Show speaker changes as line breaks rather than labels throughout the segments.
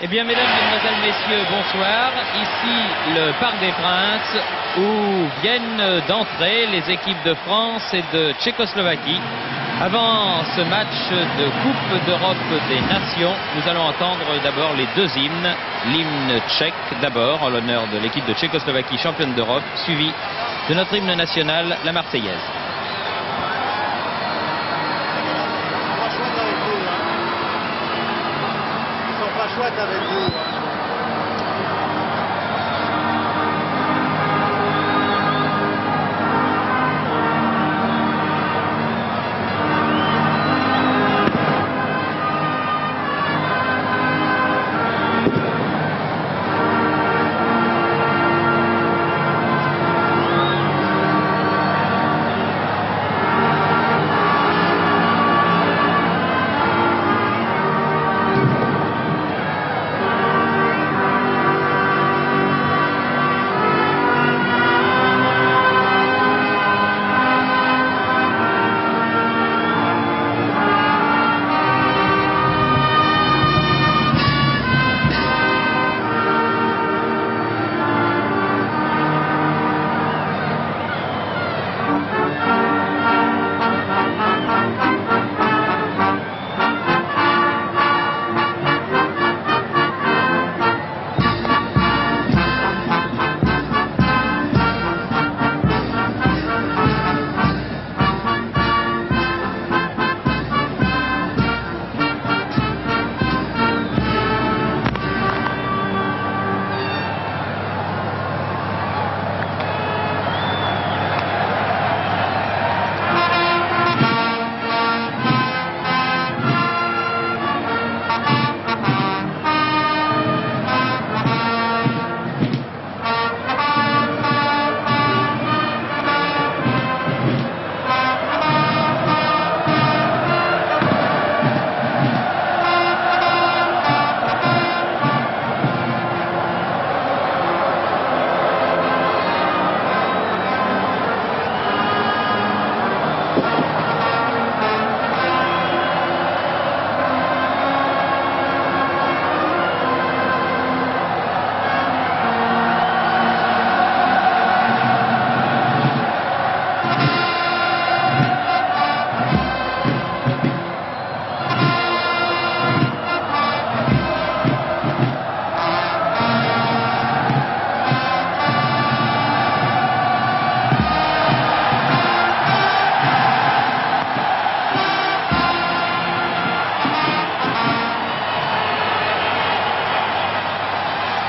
Eh bien, mesdames, mesdemoiselles, messieurs, bonsoir. Ici, le Parc des Princes, où viennent d'entrer les équipes de France et de Tchécoslovaquie. Avant ce match de Coupe d'Europe des Nations, nous allons entendre d'abord les deux hymnes. L'hymne tchèque, d'abord, en l'honneur de l'équipe de Tchécoslovaquie, championne d'Europe, suivi de notre hymne national, la Marseillaise.
Chouette avec vous.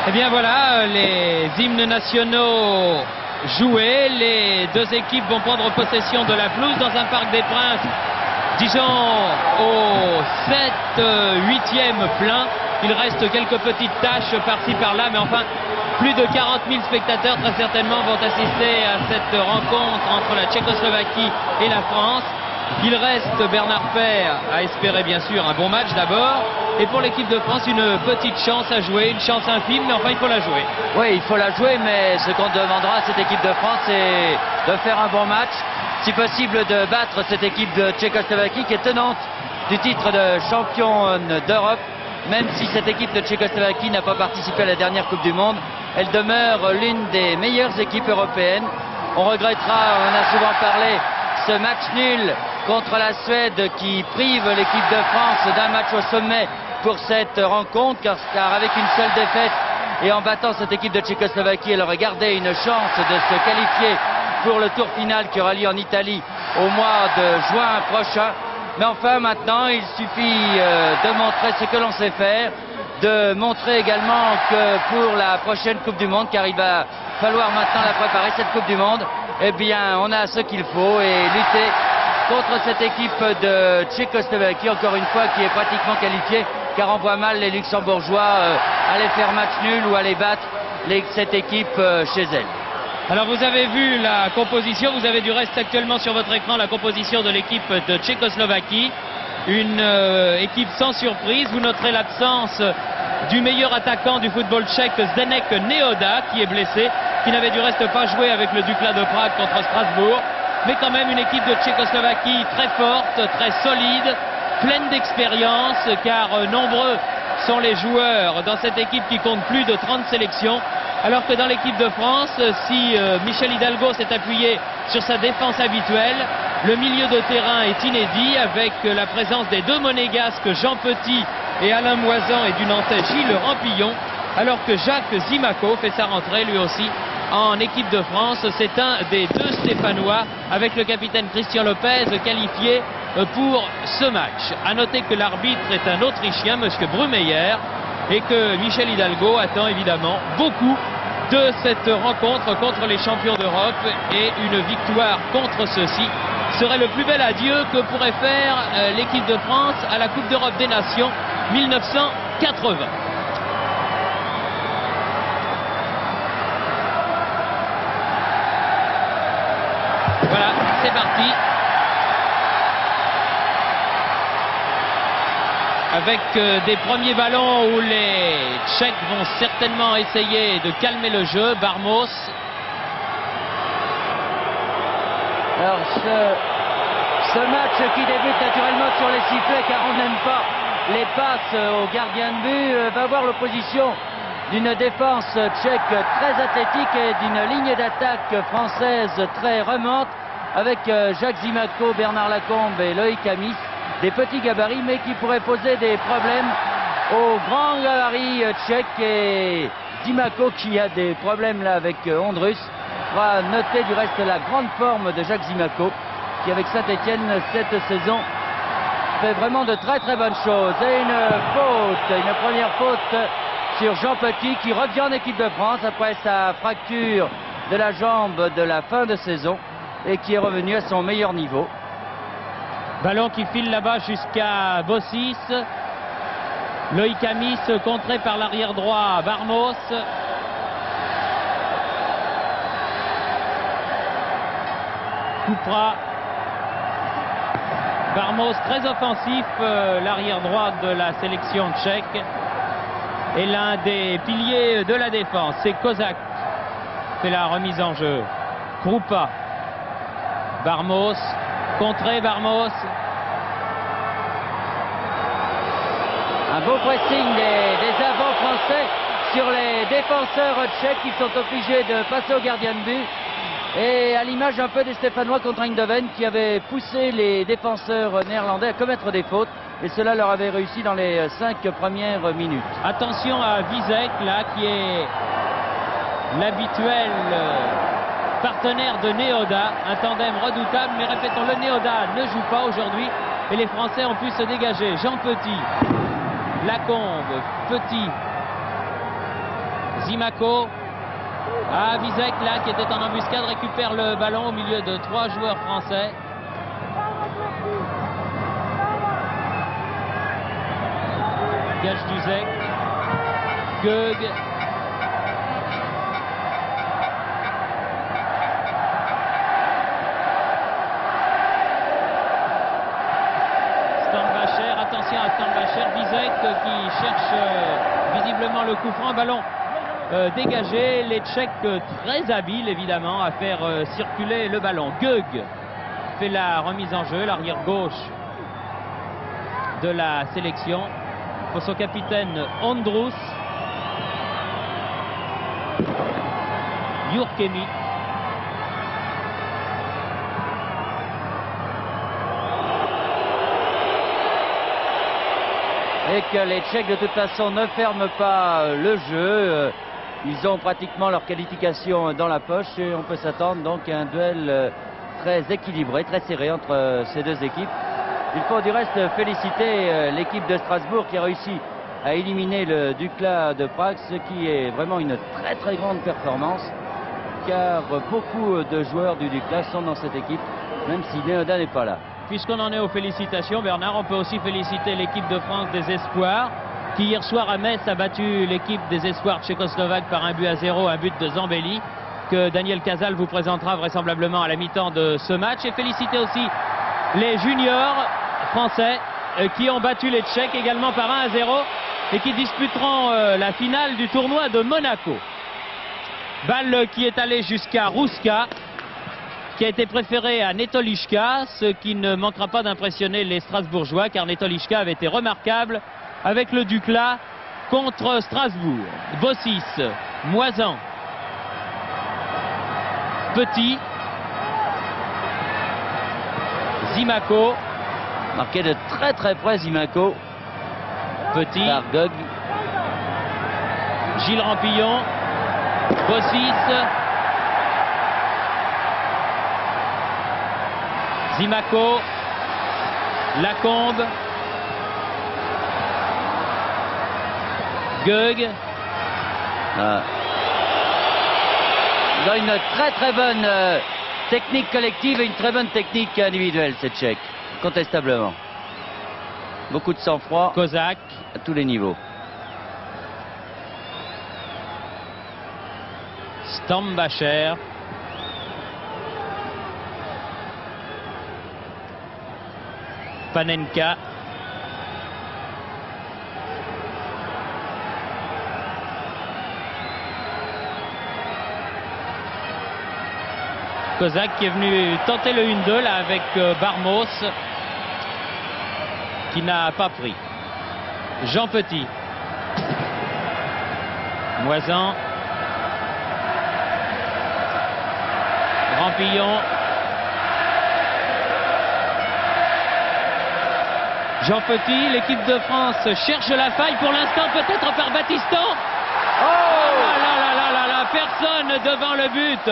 Eh bien voilà, les hymnes nationaux joués, les deux équipes vont prendre possession de la pelouse dans un Parc des Princes, disons au 7/8e plein. Il reste quelques petites tâches par-ci par-là, mais enfin plus de 40 000 spectateurs très certainement vont assister à cette rencontre entre la Tchécoslovaquie et la France. Il reste, Bernard Père, à espérer bien sûr un bon match d'abord, et pour l'équipe de France une petite chance à jouer, une chance infime, mais enfin il faut la jouer.
Oui, il faut la jouer, mais ce qu'on demandera à cette équipe de France, c'est de faire un bon match, si possible de battre cette équipe de Tchécoslovaquie qui est tenante du titre de championne d'Europe. Même si cette équipe de Tchécoslovaquie n'a pas participé à la dernière Coupe du Monde, elle demeure l'une des meilleures équipes européennes. On regrettera, on a souvent parlé, ce match nul contre la Suède qui prive l'équipe de France d'un match au sommet pour cette rencontre, car avec une seule défaite et en battant cette équipe de Tchécoslovaquie, elle aurait gardé une chance de se qualifier pour le tour final qui aura lieu en Italie au mois de juin prochain. Mais enfin maintenant il suffit de montrer ce que l'on sait faire, de montrer également que pour la prochaine Coupe du Monde, car il va falloir maintenant la préparer cette Coupe du Monde, eh bien on a ce qu'il faut et lutter contre cette équipe de Tchécoslovaquie, encore une fois, qui est pratiquement qualifiée, car on voit mal les Luxembourgeois aller faire match nul ou aller battre cette équipe chez elle.
Alors vous avez vu la composition, vous avez du reste actuellement sur votre écran la composition de l'équipe de Tchécoslovaquie. Une équipe sans surprise, vous noterez l'absence du meilleur attaquant du football tchèque, Zdeněk Nehoda, qui est blessé, qui n'avait du reste pas joué avec le Dukla de Prague contre Strasbourg. Mais quand même une équipe de Tchécoslovaquie très forte, très solide, pleine d'expérience, car nombreux sont les joueurs dans cette équipe qui compte plus de 30 sélections. Alors que dans l'équipe de France, si Michel Hidalgo s'est appuyé sur sa défense habituelle, le milieu de terrain est inédit avec la présence des deux monégasques Jean Petit et Alain Moisan et du Nantais Gilles Rampillon, alors que Jacques Zimaco fait sa rentrée lui aussi en équipe de France. C'est un des deux Stéphanois avec le capitaine Christian Lopez qualifié pour ce match. À noter que l'arbitre est un Autrichien, monsieur Brumeyer, et que Michel Hidalgo attend évidemment beaucoup de cette rencontre contre les champions d'Europe, et une victoire contre ceux-ci serait le plus bel adieu que pourrait faire l'équipe de France à la Coupe d'Europe des Nations 1980. Voilà, c'est parti. Avec des premiers ballons où les Tchèques vont certainement essayer de calmer le jeu. Barmos.
Alors ce match qui débute naturellement sur les sifflets, car on n'aime pas les passes au gardien de but, va voir l'opposition d'une défense tchèque très athlétique et d'une ligne d'attaque française très remonte, avec Jacques Zimaco, Bernard Lacombe et Loïc Amis. Des petits gabarits, mais qui pourraient poser des problèmes aux grands gabarits tchèques. Et Zimaco, qui a des problèmes là avec Ondrus, va noter du reste la grande forme de Jacques Zimaco, qui avec Saint-Etienne cette saison fait vraiment de très très bonnes choses. Et une première faute sur Jean Petit, qui revient en équipe de France après sa fracture de la jambe de la fin de saison et qui est revenu à son meilleur niveau.
Ballon qui file là-bas jusqu'à Bossis. Loïc Amis contré par l'arrière droit Barmos. Coupera. Barmos très offensif, l'arrière droit de la sélection tchèque. Et l'un des piliers de la défense, c'est Kozak, fait la remise en jeu. Kroupa. Barmos. Contré Barmos.
Un beau pressing des avants français sur les défenseurs tchèques, qui sont obligés de passer au gardien de but. Et à l'image un peu des Stéphanois contre Eindhoven, qui avaient poussé les défenseurs néerlandais à commettre des fautes. Et cela leur avait réussi dans les 5 premières minutes.
Attention à Vizek là, qui est l'habituel partenaire de Neoda, un tandem redoutable, mais répétons, le Neoda ne joue pas aujourd'hui et les Français ont pu se dégager. Jean Petit, Lacombe, Petit, Zimaco. Ah, Vizek là, qui était en embuscade, récupère le ballon au milieu de 3 joueurs français. Gajdusek, Gög. Attention à Stambacher, Vizek qui cherche visiblement le coup franc, ballon dégagé. Les Tchèques très habiles évidemment à faire circuler le ballon. Gög fait la remise en jeu, l'arrière gauche de la sélection pour son capitaine Ondrus. Jurkemi.
Et que les Tchèques de toute façon ne ferment pas le jeu. Ils ont pratiquement leur qualification dans la poche et on peut s'attendre donc à un duel très équilibré, très serré entre ces deux équipes. Il faut du reste féliciter l'équipe de Strasbourg qui a réussi à éliminer le Dukla de Prague, ce qui est vraiment une très très grande performance, car beaucoup de joueurs du Dukla sont dans cette équipe, même si Neoda n'est pas là.
Puisqu'on en est aux félicitations, Bernard, on peut aussi féliciter l'équipe de France des Espoirs, qui hier soir à Metz a battu l'équipe des Espoirs tchécoslovaques par 1-0, un but de Zambelli, que Daniel Cazal vous présentera vraisemblablement à la mi-temps de ce match. Et féliciter aussi les juniors français qui ont battu les Tchèques également par 1-0 et qui disputeront la finale du tournoi de Monaco. Balle qui est allée jusqu'à Rouska, qui a été préféré à Netolichka, ce qui ne manquera pas d'impressionner les Strasbourgeois, car Netolichka avait été remarquable avec le Duclas contre Strasbourg. Bossis, Moisan, Petit, Zimaco.
Marqué de très très près Zimaco.
Petit,
Par Gog.
Gilles Rampillon, Bossis, Zimaco, Lacombe, Gog.
Ils ont une très très bonne technique collective et une très bonne technique individuelle, ces Tchèques, contestablement. Beaucoup de sang-froid
Kozak,
à tous les niveaux.
Stambacher, Panenka, Kozak qui est venu tenter le 1-2 là avec Barmos qui n'a pas pris. Jean Petit, Moisan, Rampillon, Jean Petit, l'équipe de France cherche la faille pour l'instant, peut-être par Battiston. Oh là, personne devant le but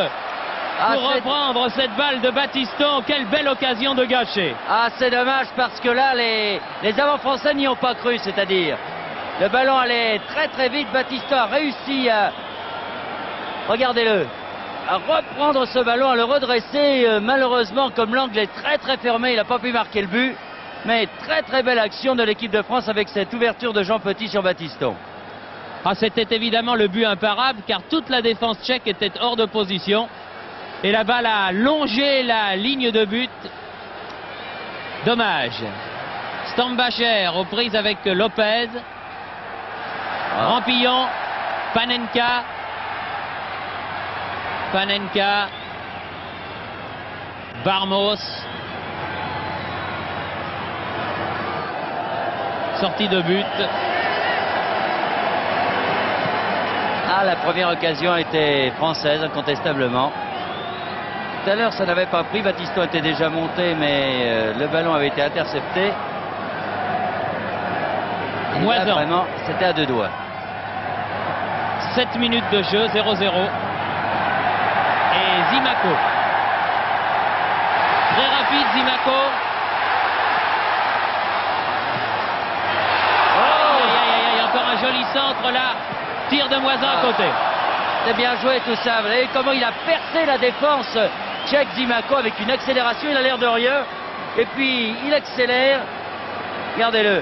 pour reprendre cette balle de Battiston. Quelle belle occasion de gâcher.
Ah, c'est dommage parce que là, les avants français n'y ont pas cru, c'est-à-dire le ballon allait très très vite. Battiston a réussi à, regardez-le, à reprendre ce ballon, à le redresser. Malheureusement, comme l'angle est très très fermé, il n'a pas pu marquer le but. Mais très très belle action de l'équipe de France avec cette ouverture de Jean Petit sur Battiston.
Ah, c'était évidemment le but imparable car toute la défense tchèque était hors de position. Et la balle a longé la ligne de but. Dommage. Stambacher aux prises avec Lopez. Rampillon, Panenka. Barmos. Sortie de but.
Ah, la première occasion était française, incontestablement. Tout à l'heure, ça n'avait pas pris. Battiston était déjà monté, mais le ballon avait été intercepté. Et là, vraiment, c'était à deux doigts.
7 minutes de jeu, 0-0. Et Zimaco. Très rapide, Zimaco. Encore un joli centre là. Tir de Moisan à côté.
C'est bien joué tout ça. Vous voyez comment il a percé la défense tchèque, Zimaco, avec une accélération. Il a l'air de rien. Et puis il accélère. Regardez-le.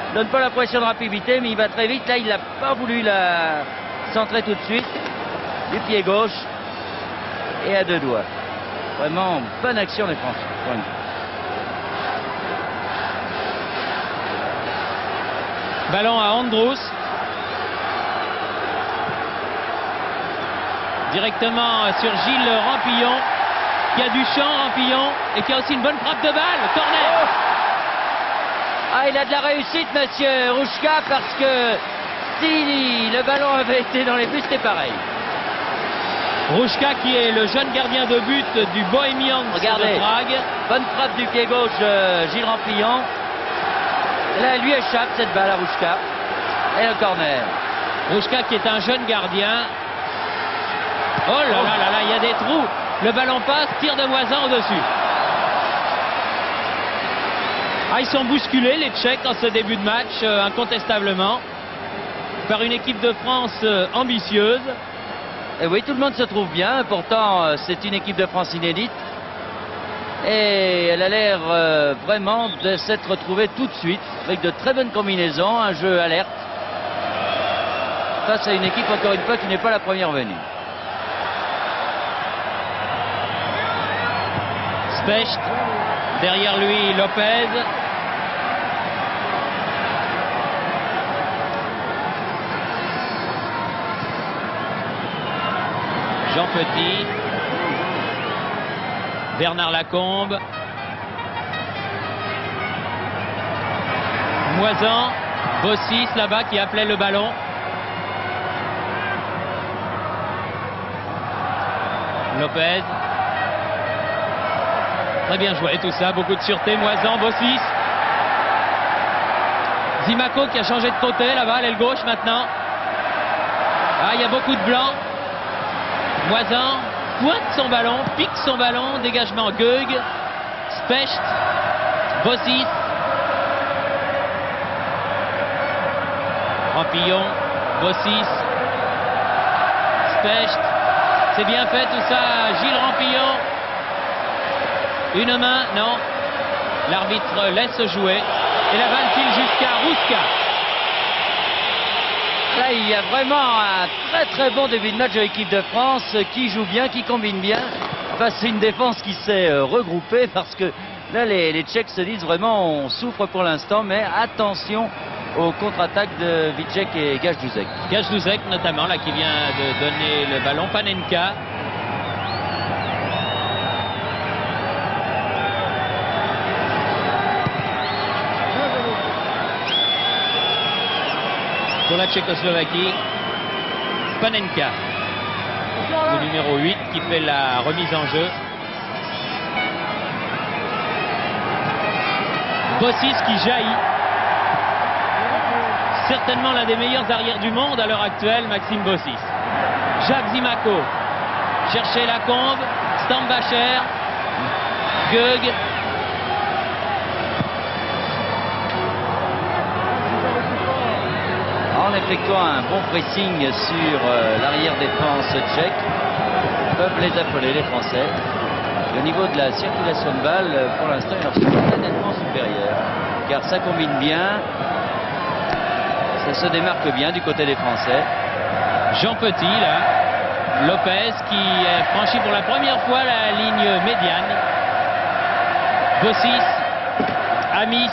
Il donne pas l'impression de rapidité, mais il va très vite. Là, il n'a pas voulu la centrer tout de suite. Du pied gauche. Et à deux doigts. Vraiment bonne action des Français.
Ballon à Andrus. Directement sur Gilles Rampillon, qui a du champ, Rampillon, et qui a aussi une bonne frappe de balle. Corner.
Ah, il a de la réussite, monsieur Rouchka, parce que si le ballon avait été dans les buts, c'était pareil.
Rouchka qui est le jeune gardien de but du Bohemians de Prague.
Bonne frappe du pied gauche, Gilles Rampillon. Et là, elle lui échappe cette balle à Rouchka. Et le corner.
Rouchka qui est un jeune gardien. Oh là là, il y a des trous. Le ballon passe, tir de Moisan au-dessus. Ah, ils sont bousculés, les Tchèques, en ce début de match, incontestablement, par une équipe de France ambitieuse.
Et oui, tout le monde se trouve bien. Pourtant, c'est une équipe de France inédite. Et elle a l'air vraiment de s'être retrouvée tout de suite, avec de très bonnes combinaisons, un jeu alerte. Face à une équipe, encore une fois, qui n'est pas la première venue.
Specht, derrière lui Lopez. Jean Petit. Bernard Lacombe. Moisan. Bossis là-bas qui appelait le ballon. Lopez. Très bien joué tout ça, beaucoup de sûreté. Moisan, Bossis. Zimaco qui a changé de côté là-bas, l'aile gauche maintenant. Ah, il y a beaucoup de blancs. Moisan pointe son ballon, pique son ballon, dégagement Gög, Specht, Bossis. Rampillon, Bossis, Specht. C'est bien fait tout ça, Gilles Rampillon. Une main, non. L'arbitre laisse jouer. Et la balle file jusqu'à Rouska.
Là, il y a vraiment un très bon début de match de l'équipe de France qui joue bien, qui combine bien. Face à une défense qui s'est regroupée parce que là, les Tchèques se disent vraiment on souffre pour l'instant, mais attention aux contre-attaques de Víček et Gajdusek.
Gajdusek notamment, là, qui vient de donner le ballon. Panenka. Pour la Tchécoslovaquie, Panenka, le numéro 8 qui fait la remise en jeu. Bossis qui jaillit. Certainement l'un des meilleurs arrières du monde à l'heure actuelle, Maxime Bossis. Jacques Zimaco, chercher la combe, Stambacher, Gög.
En effectuant un bon pressing sur l'arrière défense tchèque, peuvent les affoler les Français. Et au niveau de la circulation de balles, pour l'instant, ils leur sont nettement supérieurs. Car ça combine bien, ça se démarque bien du côté des Français.
Jean Petit, là. Lopez qui franchit pour la première fois la ligne médiane. Bossis, Amis.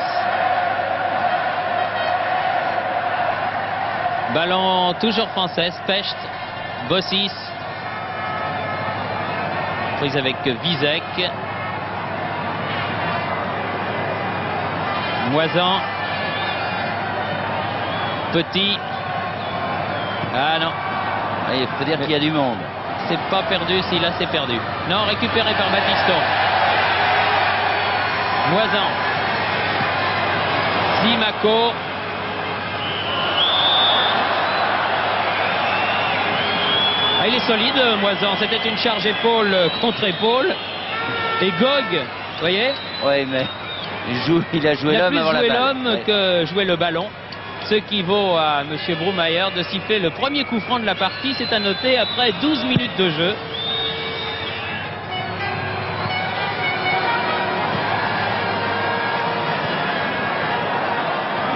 Ballon toujours français, Specht, Bossis. Prise avec Vízek. Moisan. Petit. Ah non.
Il faut dire qu'il y a du monde.
C'est pas perdu, si là c'est perdu. Non, récupéré par Battiston. Moisan. Zimaco. Ah, il est solide, Moisan. C'était une charge épaule contre épaule. Et Gog, vous voyez?
Oui, mais il a joué l'homme avant la balle.
Il a plus joué l'homme que jouer le ballon. Ce qui vaut à M. Broumaier de siffler le premier coup franc de la partie. C'est à noter après 12 minutes de jeu.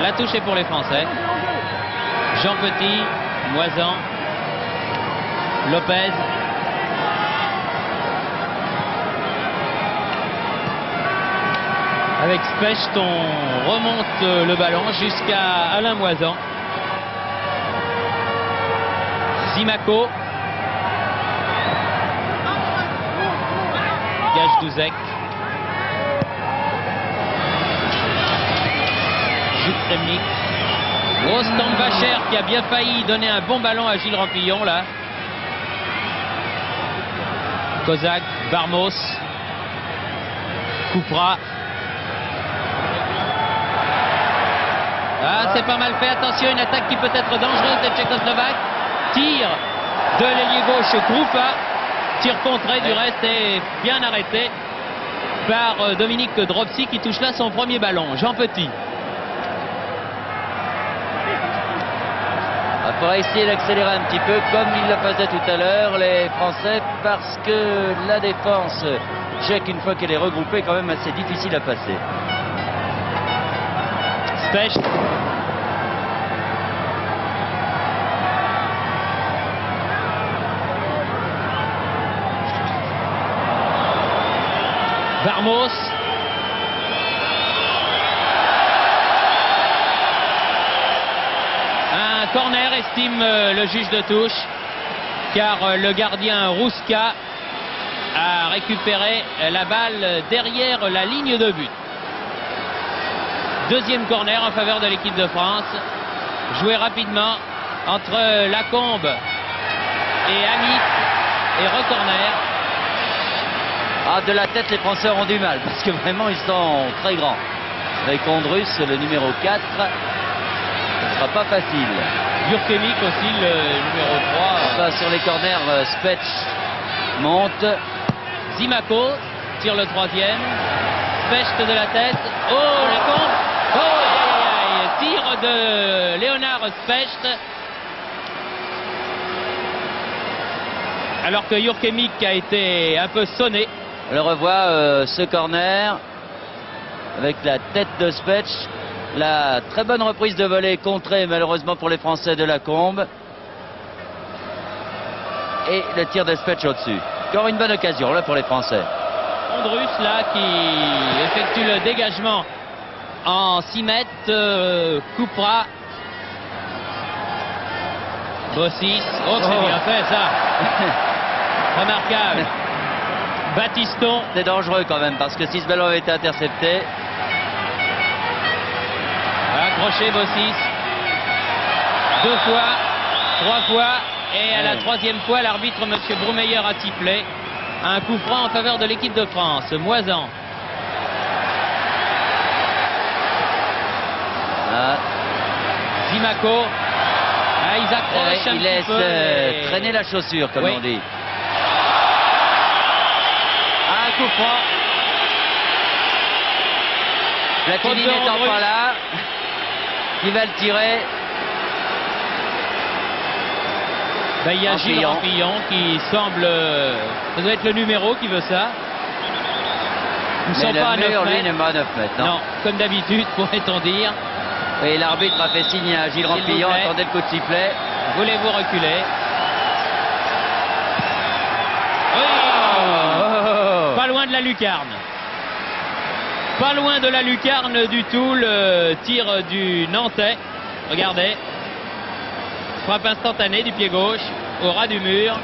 La touche est pour les Français. Jean Petit, Moisan, Lopez. Avec Specht, on remonte le ballon jusqu'à Alain Moisan. Zimaco. Gajdusek. Jutremnik. Stambacher qui a bien failli donner un bon ballon à Gilles Rampillon là. Kozak, Barmos. Koupra. Ah, c'est pas mal fait. Attention, une attaque qui peut être dangereuse des Tchécoslovaques. Tir de l'ailier gauche Kroupa. Tir contré du reste et bien arrêté par Dominique Dropsy qui touche là son premier ballon. Jean Petit.
Il faudra essayer d'accélérer un petit peu comme il le faisait tout à l'heure les Français parce que la défense tchèque, une fois qu'elle est regroupée, est quand même assez difficile à passer.
Specht. Barmos. Un corner, estime le juge de touche, car le gardien Rouska a récupéré la balle derrière la ligne de but. Deuxième corner en faveur de l'équipe de France. joué rapidement entre Lacombe et Amit et recorner.
Ah, de la tête, les Français auront du mal parce que vraiment ils sont très grands. Avec Ondrus, le numéro 4, ce ne sera pas facile.
Jurkemik aussi, le numéro 3.
Enfin, sur les corners, Spetch monte.
Zimako tire le troisième. Specht de la tête. Oh, Lacombe. Oh, aïe, aïe, aïe. Tire de Léonard Specht. Alors que Jurkemik a été un peu sonné.
On le revoit, ce corner avec la tête de Spetch. La très bonne reprise de volée contrée malheureusement pour les Français de Lacombe. Et le tir de Spetch au-dessus. Encore une bonne occasion là pour les Français.
Ondrus là qui effectue le dégagement en 6 mètres. Coupera. Bossis. Oh, c'est bien fait ça. Remarquable. Battiston.
C'est dangereux quand même parce que si ce ballon avait été intercepté.
Accroché Bossis. 2 fois, 3 fois. Et à la 3e fois, l'arbitre, M. Brumeyer, a sifflé un coup franc en faveur de l'équipe de France. Moisan. Zimako. Ils accrochent un
il
petit
laisse
peu.
traîner la chaussure, comme
Oui.
on dit. Un coup franc. Platini n'étant pas là, il va le tirer.
Ben, il y a Gilles Rampillon qui semble... ça doit être le numéro qui veut ça. Ils ne sont pas à 9
mur,
mètres.
lui, n'est pas à 9 mètres.
Non, comme d'habitude, pourrait-on dire.
Et l'arbitre a fait signe à Gilles Rampillon, attendez le coup de sifflet.
Voulez-vous reculer? Oui. Pas loin de la lucarne. Pas loin de la lucarne du tout, le tir du Nantais. Regardez. Frappe instantanée du pied gauche, au ras du mur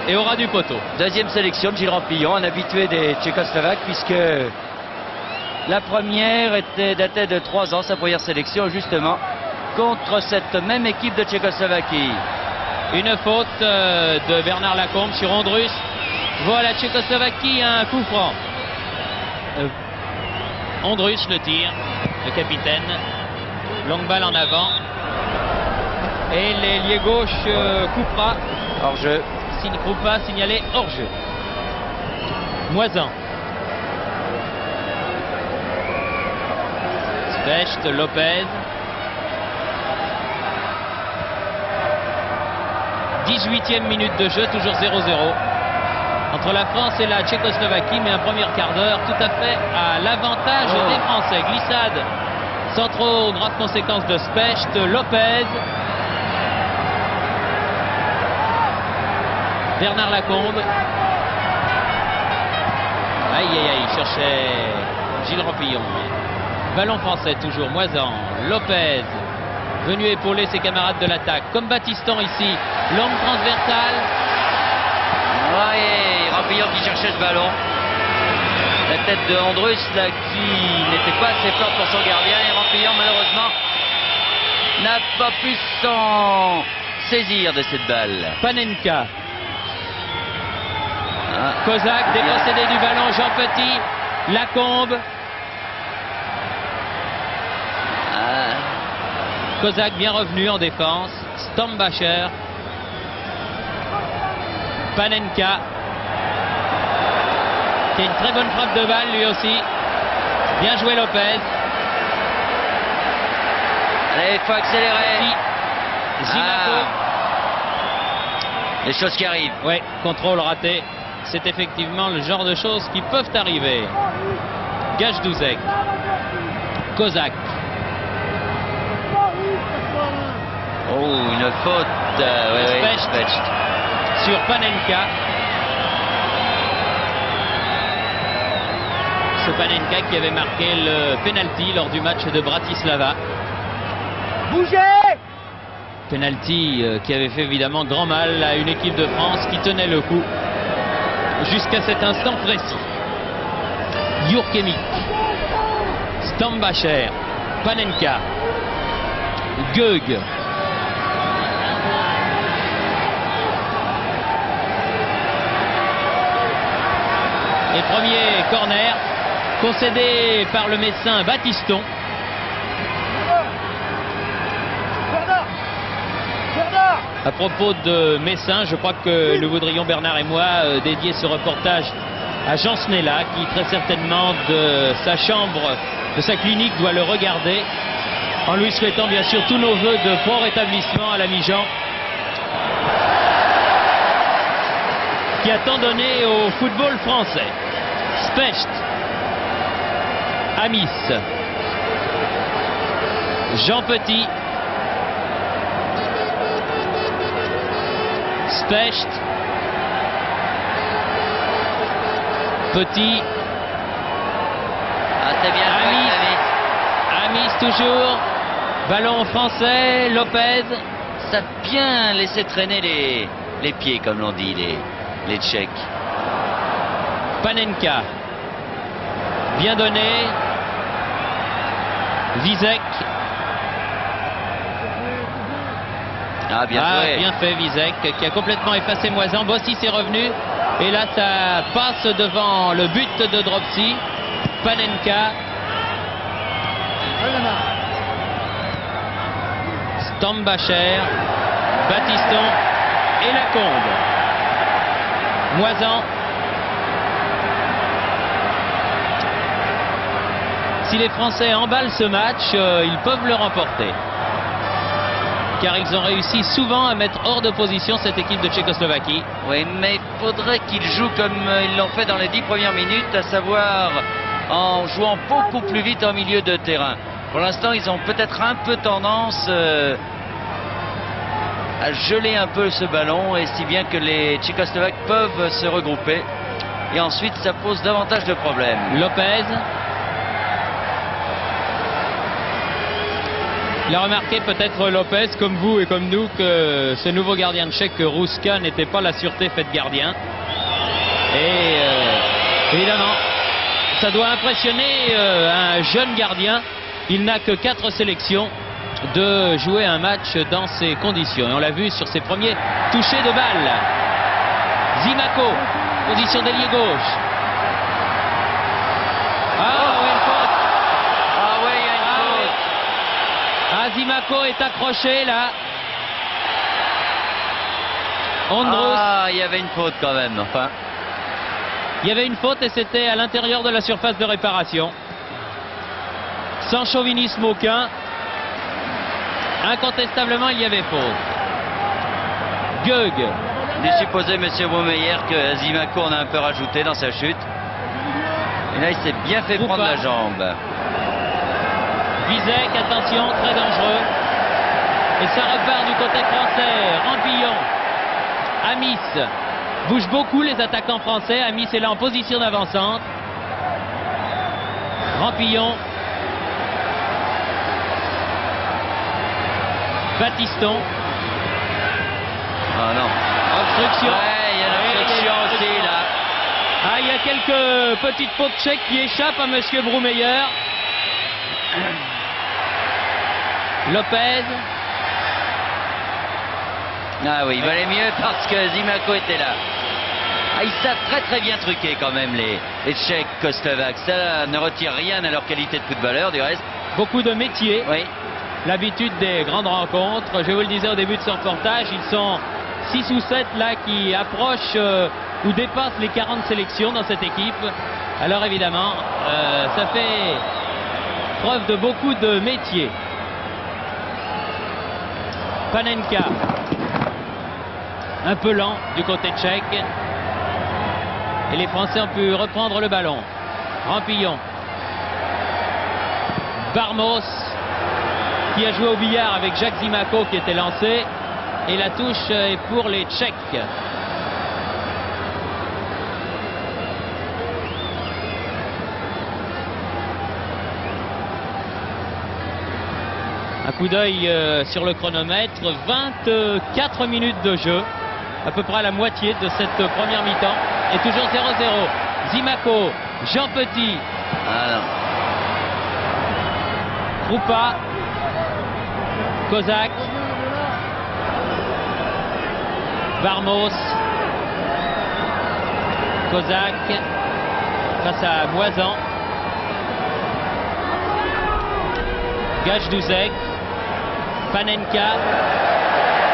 et au ras du poteau.
Deuxième sélection de Gilles Rampillon, un habitué des Tchécoslovaques, puisque la première datait de 3 ans, sa première sélection, justement, contre cette même équipe de Tchécoslovaquie.
Une faute de Bernard Lacombe sur Ondrus. Voilà Tchécoslovaquie, un coup franc. Ondrus le tire, le capitaine. Longue balle en avant. Et l'ailier gauche Coupera.
Hors-jeu.
Coupera signalé hors-jeu. Moisan. Specht, Lopez. 18e minute de jeu, toujours 0-0. Entre la France et la Tchécoslovaquie, mais un premier quart d'heure tout à fait à l'avantage des Français. Glissade sans trop grave conséquence de Specht. Lopez. Bernard Lacombe. Aïe aïe aïe, il cherchait Gilles Rampillon. Ballon français toujours, Moisan. Lopez, venu épauler ses camarades de l'attaque. Comme Battiston ici, longue transversale.
Ouais, Rampillon qui cherchait ce ballon. La tête de Ondrus là, qui n'était pas assez forte pour son gardien. Et Rampillon malheureusement n'a pas pu s'en saisir de cette balle.
Panenka. Kozak, dépossédé du ballon, Jean Petit, Lacombe. Kozak bien revenu en défense. Stambacher. Panenka. Qui a une très bonne frappe de balle lui aussi. Bien joué Lopez.
Allez, il faut accélérer.
Zimako.
Les choses qui arrivent.
Oui, contrôle raté. C'est effectivement le genre de choses qui peuvent arriver. Gajdouzek. Kozak.
Oh, une faute.
Specht sur Panenka. Ce Panenka qui avait marqué le penalty lors du match de Bratislava.
Bougez!
Penalty qui avait fait évidemment grand mal à une équipe de France qui tenait le coup jusqu'à cet instant précis. Jurkemik, Stambacher, Panenka, Gög, Les premiers corners concédés par le Messin Batiston. À propos de Messin, je crois que nous voudrions, Bernard et moi, dédier ce reportage à Jean Snella, qui très certainement de sa chambre, de sa clinique, doit le regarder, en lui souhaitant bien sûr tous nos voeux de bon rétablissement à l'ami Jean, qui a tant donné au football français. Specht, Amis, Jean Petit, Specht, Petit,
c'est bien
Amis toujours, ballon français, Lopez.
Ça a bien laissé traîner les pieds, comme l'on dit, les Tchèques.
Panenka, bien donné. Vizek.
Bien joué.
Bien fait Vizek, qui a complètement effacé Moisan. Bossis est revenu. Et là, ça passe devant le but de Dropsy. Panenka. Stambacher. Batiston. Et Lacombe. Moisan. Si les Français emballent ce match, ils peuvent le remporter. Car ils ont réussi souvent à mettre hors de position cette équipe de Tchécoslovaquie.
Oui, mais il faudrait qu'ils jouent comme ils l'ont fait dans les 10 premières minutes, à savoir en jouant beaucoup plus vite en milieu de terrain. Pour l'instant, ils ont peut-être un peu tendance à geler un peu ce ballon, et si bien que les Tchécoslovaques peuvent se regrouper. Et ensuite, ça pose davantage de problèmes.
Lopez. Il a remarqué peut-être Lopez, comme vous et comme nous, que ce nouveau gardien de Tchèque, Rouska, n'était pas la sûreté faite gardien. Et évidemment, ça doit impressionner un jeune gardien. Il n'a que 4 sélections de jouer un match dans ces conditions. Et on l'a vu sur ses premiers touchés de balle. Zimaco, position d'ailier gauche. Zimaco est accroché là. Ondros.
Il y avait une faute quand même, enfin.
Il y avait une faute et c'était à l'intérieur de la surface de réparation. Sans chauvinisme aucun. Incontestablement, il y avait faute. Gueug.
Il est supposé, monsieur Baumeyer, que Zimaco en a un peu rajouté dans sa chute. Et là, il s'est bien fait prendre la jambe.
Vizek, attention, très dangereux. Et ça repart du côté français. Rampillon. Amis. Bouge beaucoup les attaquants français. Amis est là en position d'avancante. Rampillon. Batiston.
Non.
Obstruction.
Ouais, il y a l'obstruction aussi là.
Il y a quelques petites fautes tchèques qui échappent à monsieur Broumeyer. Lopez.
Oui, il valait mieux parce que Zimaco était là. Ils savent très bien truquer quand même les Tchécoslovaques. Ça ne retire rien à leur qualité de footballeur du reste.
Beaucoup de métier.
Oui.
L'habitude des grandes rencontres. Je vous le disais au début de ce reportage, ils sont 6 ou 7 là qui approchent ou dépassent les 40 sélections dans cette équipe. Alors évidemment, ça fait preuve de beaucoup de métier. Panenka, un peu lent du côté tchèque. Et les Français ont pu reprendre le ballon. Rampillon. Barmos, qui a joué au billard avec Jacques Zimaco qui était lancé. Et la touche est pour les Tchèques. Un coup d'œil sur le chronomètre, 24 minutes de jeu, à peu près la moitié de cette première mi-temps, et toujours 0-0. Zimaco, Jean Petit, Krupa, Kozak, Barmos, Kozak, face à Moisan. Gajdusek, Panenka.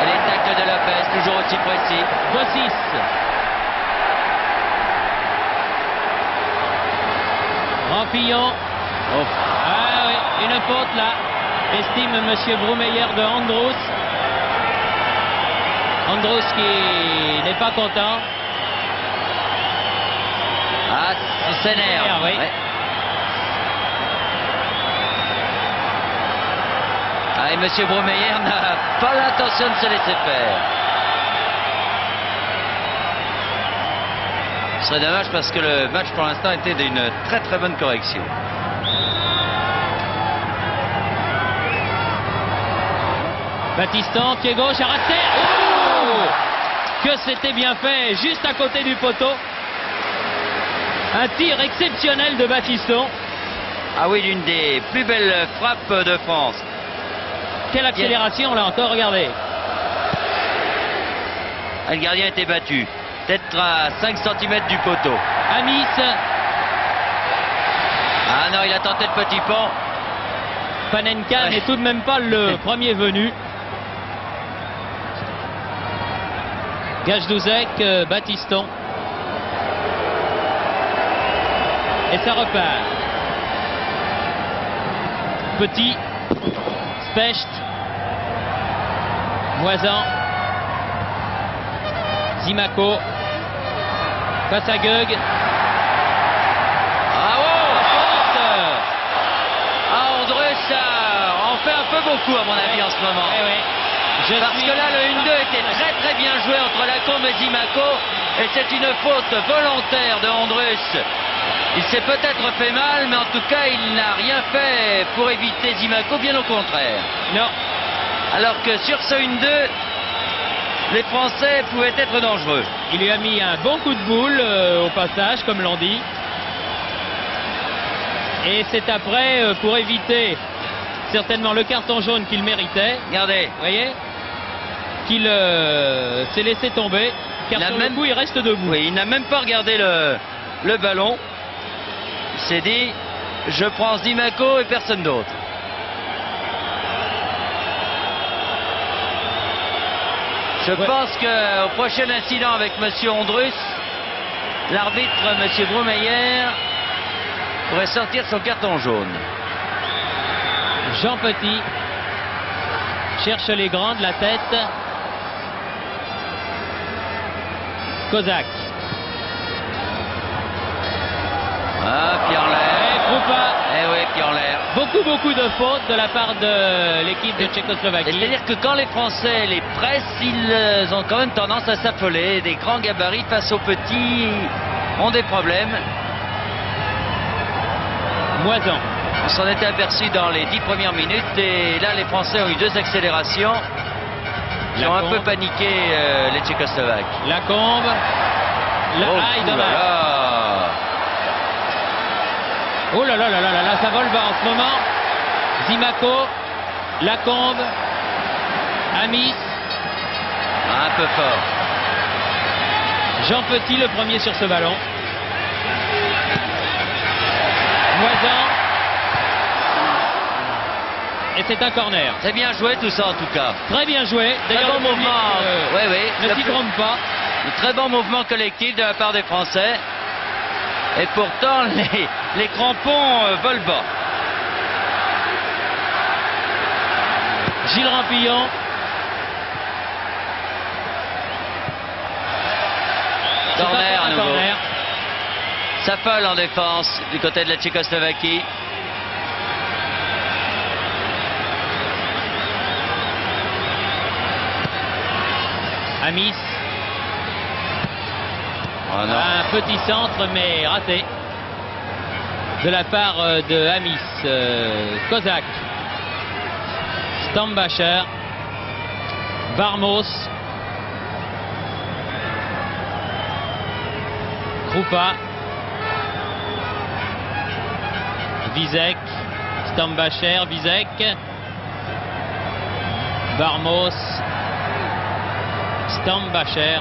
Et les tacles de Lopez, toujours aussi précis.
Bossis. Rampillon.
Oh.
Ah oui, une faute là, estime Monsieur Brumeyer de Andrus. Andrus qui n'est pas content.
Ah, il s'énerve.
Oui.
Ouais. Ah, et Monsieur Brumeyer n'a pas l'intention de se laisser faire. Ce serait dommage parce que le match pour l'instant était d'une très très bonne correction.
Battiston, pied gauche, à ras de terre. Oh, que c'était bien fait, juste à côté du poteau. Un tir exceptionnel de Battiston.
Ah oui, l'une des plus belles frappes de France.
Quelle accélération là encore, regardez.
Le gardien était battu. Peut-être à 5 cm du poteau.
Amis.
Ah non, il a tenté le petit pont.
Panenka
Ouais.
n'est tout de même pas le premier venu. Gajdusek, Battiston. Et ça repart. Petit. Specht. Moisan. Zimaco. Face à Gög.
Ah oh, ah, Andrus en fait un peu beaucoup à mon avis en ce moment.
Eh oui.
Parce que là, le 1-2 était très très bien joué entre Lacombe et Zimaco. Et c'est une faute volontaire de Andrus. Il s'est peut-être fait mal, mais en tout cas, il n'a rien fait pour éviter Zimaco, bien au contraire.
Non.
Alors que sur ce 1-2, les Français pouvaient être dangereux.
Il lui a mis un bon coup de boule au passage, comme l'on dit. Et c'est après, pour éviter certainement le carton jaune qu'il méritait,
Regardez,
vous voyez, qu'il s'est laissé tomber, car sur le coup, il reste debout.
oui, il n'a même pas regardé le ballon. Il s'est dit, je prends Zimaco et personne d'autre. Je pense qu'au prochain incident avec M. Andrus, l'arbitre, M. Brumeyer, pourrait sortir son carton jaune.
Jean Petit cherche les grands de la tête. Kozak.
Ah, pied en l'air.
Et Krupa.
Eh oui, pied en l'air.
Beaucoup de fautes de la part de l'équipe de Tchécoslovaquie.
C'est-à-dire que quand les Français les pressent, ils ont quand même tendance à s'affoler. Des grands gabarits face aux petits ont des problèmes.
Moisan.
On s'en était aperçu dans les 10 premières minutes et là les Français ont eu 2 accélérations qui ont un peu paniqué les Tchécoslovaques.
Lacombe. Aïe, dommage. Oh là là là là là là, ça vole bas en ce moment. Zimaco, Lacombe, Amis.
Un peu fort.
Jean Petit le premier sur ce ballon. Moisan. Et c'est un corner.
C'est bien joué tout ça en tout cas.
Très bien joué.
Très
D'ailleurs,
bon mouvement.
ne s'y trompe pas.
Un très bon mouvement collectif de la part des Français. Et pourtant, les crampons volent bas.
Gilles Rampillon.
Corner à nouveau.
Corner.
S'affole en défense du côté de la Tchécoslovaquie.
Amis.
Oh non.
Un petit centre mais raté de la part de Amis. Kozak. Stambacher. Varmos. Krupa. Vizek. Stambacher. Vizek. Varmos. Stambacher.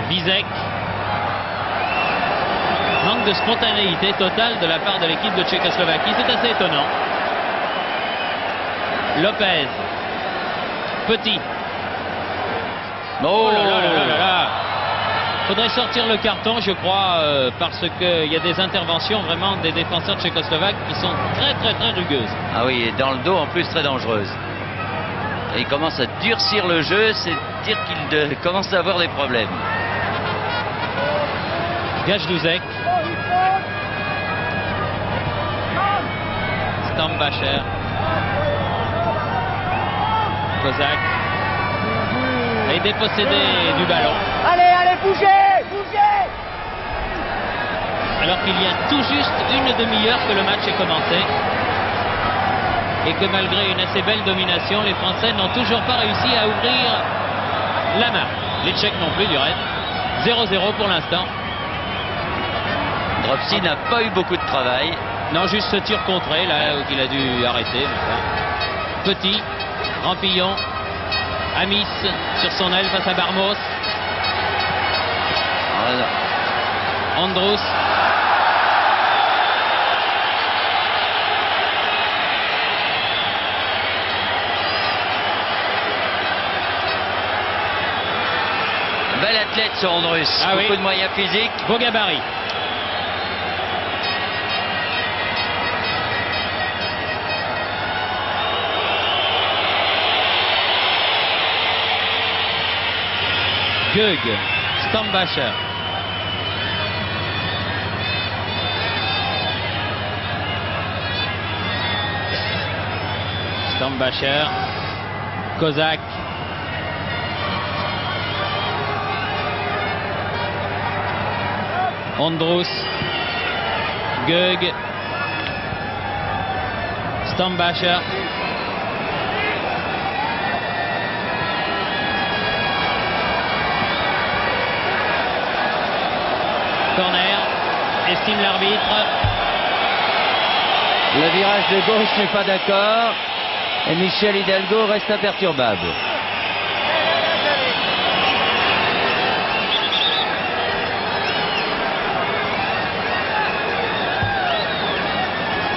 Vizek. Manque de spontanéité totale de la part de l'équipe de Tchécoslovaquie. C'est assez étonnant. Lopez. Petit. Oh là là là là là là. Faudrait sortir le carton, je crois, parce qu'il y a des interventions vraiment des défenseurs tchécoslovaques qui sont très rugueuses.
Ah oui, et dans le dos en plus très dangereuse. Et il commence à durcir le jeu, c'est dire qu'il commence à avoir des problèmes.
Gajduzek. Stambacher. Kozak. Et dépossédé du ballon.
Allez, bougez, bougez.
Alors qu'il y a tout juste une demi-heure que le match est commencé. Et que malgré une assez belle domination, les Français n'ont toujours pas réussi à ouvrir la main. Les Tchèques non plus du reste. 0-0 pour l'instant.
Dropsy n'a pas eu beaucoup de travail.
Non, juste ce tir contré là qu'il a dû arrêter. Petit, Rampillon, Amis sur son aile face à Barmos.
Voilà.
Andrus.
Bel athlète ce Andrus.
Ah
Beaucoup
oui.
de moyens physiques.
Beau gabarit. Gög, Stambacher. Stambacher. Kozak. Andrus. Gög. Stambacher. Corner, estime l'arbitre.
Le virage de gauche n'est pas d'accord. Et Michel Hidalgo reste imperturbable.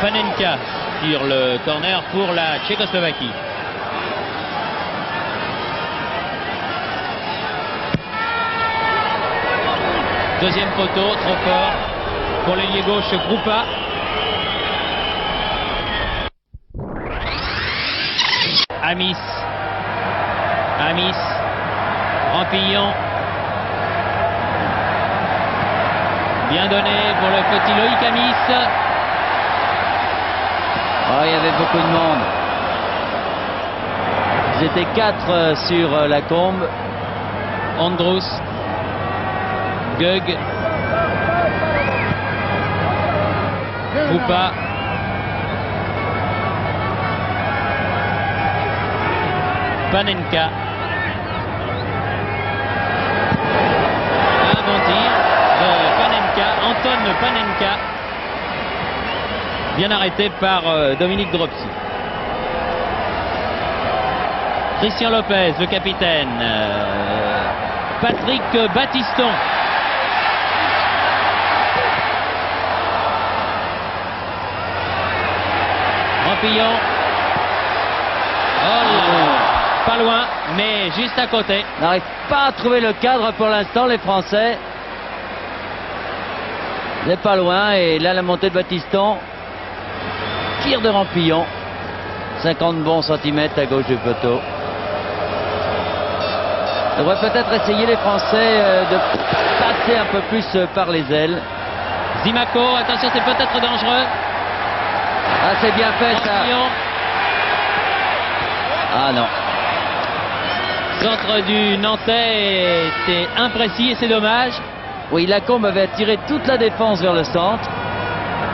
Panenka tire le corner pour la Tchécoslovaquie. Deuxième poteau, trop fort pour l'ailier gauche Krupa. Amis. Rampillon. Bien donné pour le petit Loïc Amis.
Oh, il y avait beaucoup de monde. Ils étaient 4 sur la combe.
Andrus. Gög. Krupa. Panenka. Un bon tir de Panenka, Anton Panenka. Bien arrêté par Dominique Dropsy. Christian Lopez, le capitaine. Patrick Battiston. Rampillon. Oh là, pas loin, mais juste à côté.
N'arrive pas à trouver le cadre pour l'instant, les Français. Il n'est pas loin. Et là, la montée de Battiston. Tir de Rampillon. 50 bons centimètres à gauche du poteau. On devrait peut-être essayer, les Français, de passer un peu plus par les ailes.
Zimaco, attention, c'est peut-être dangereux.
Ah, c'est bien fait, ça.
Rampillon.
Ah non.
Centre du Nantais était imprécis et c'est dommage.
Oui, Lacombe avait attiré toute la défense vers le centre.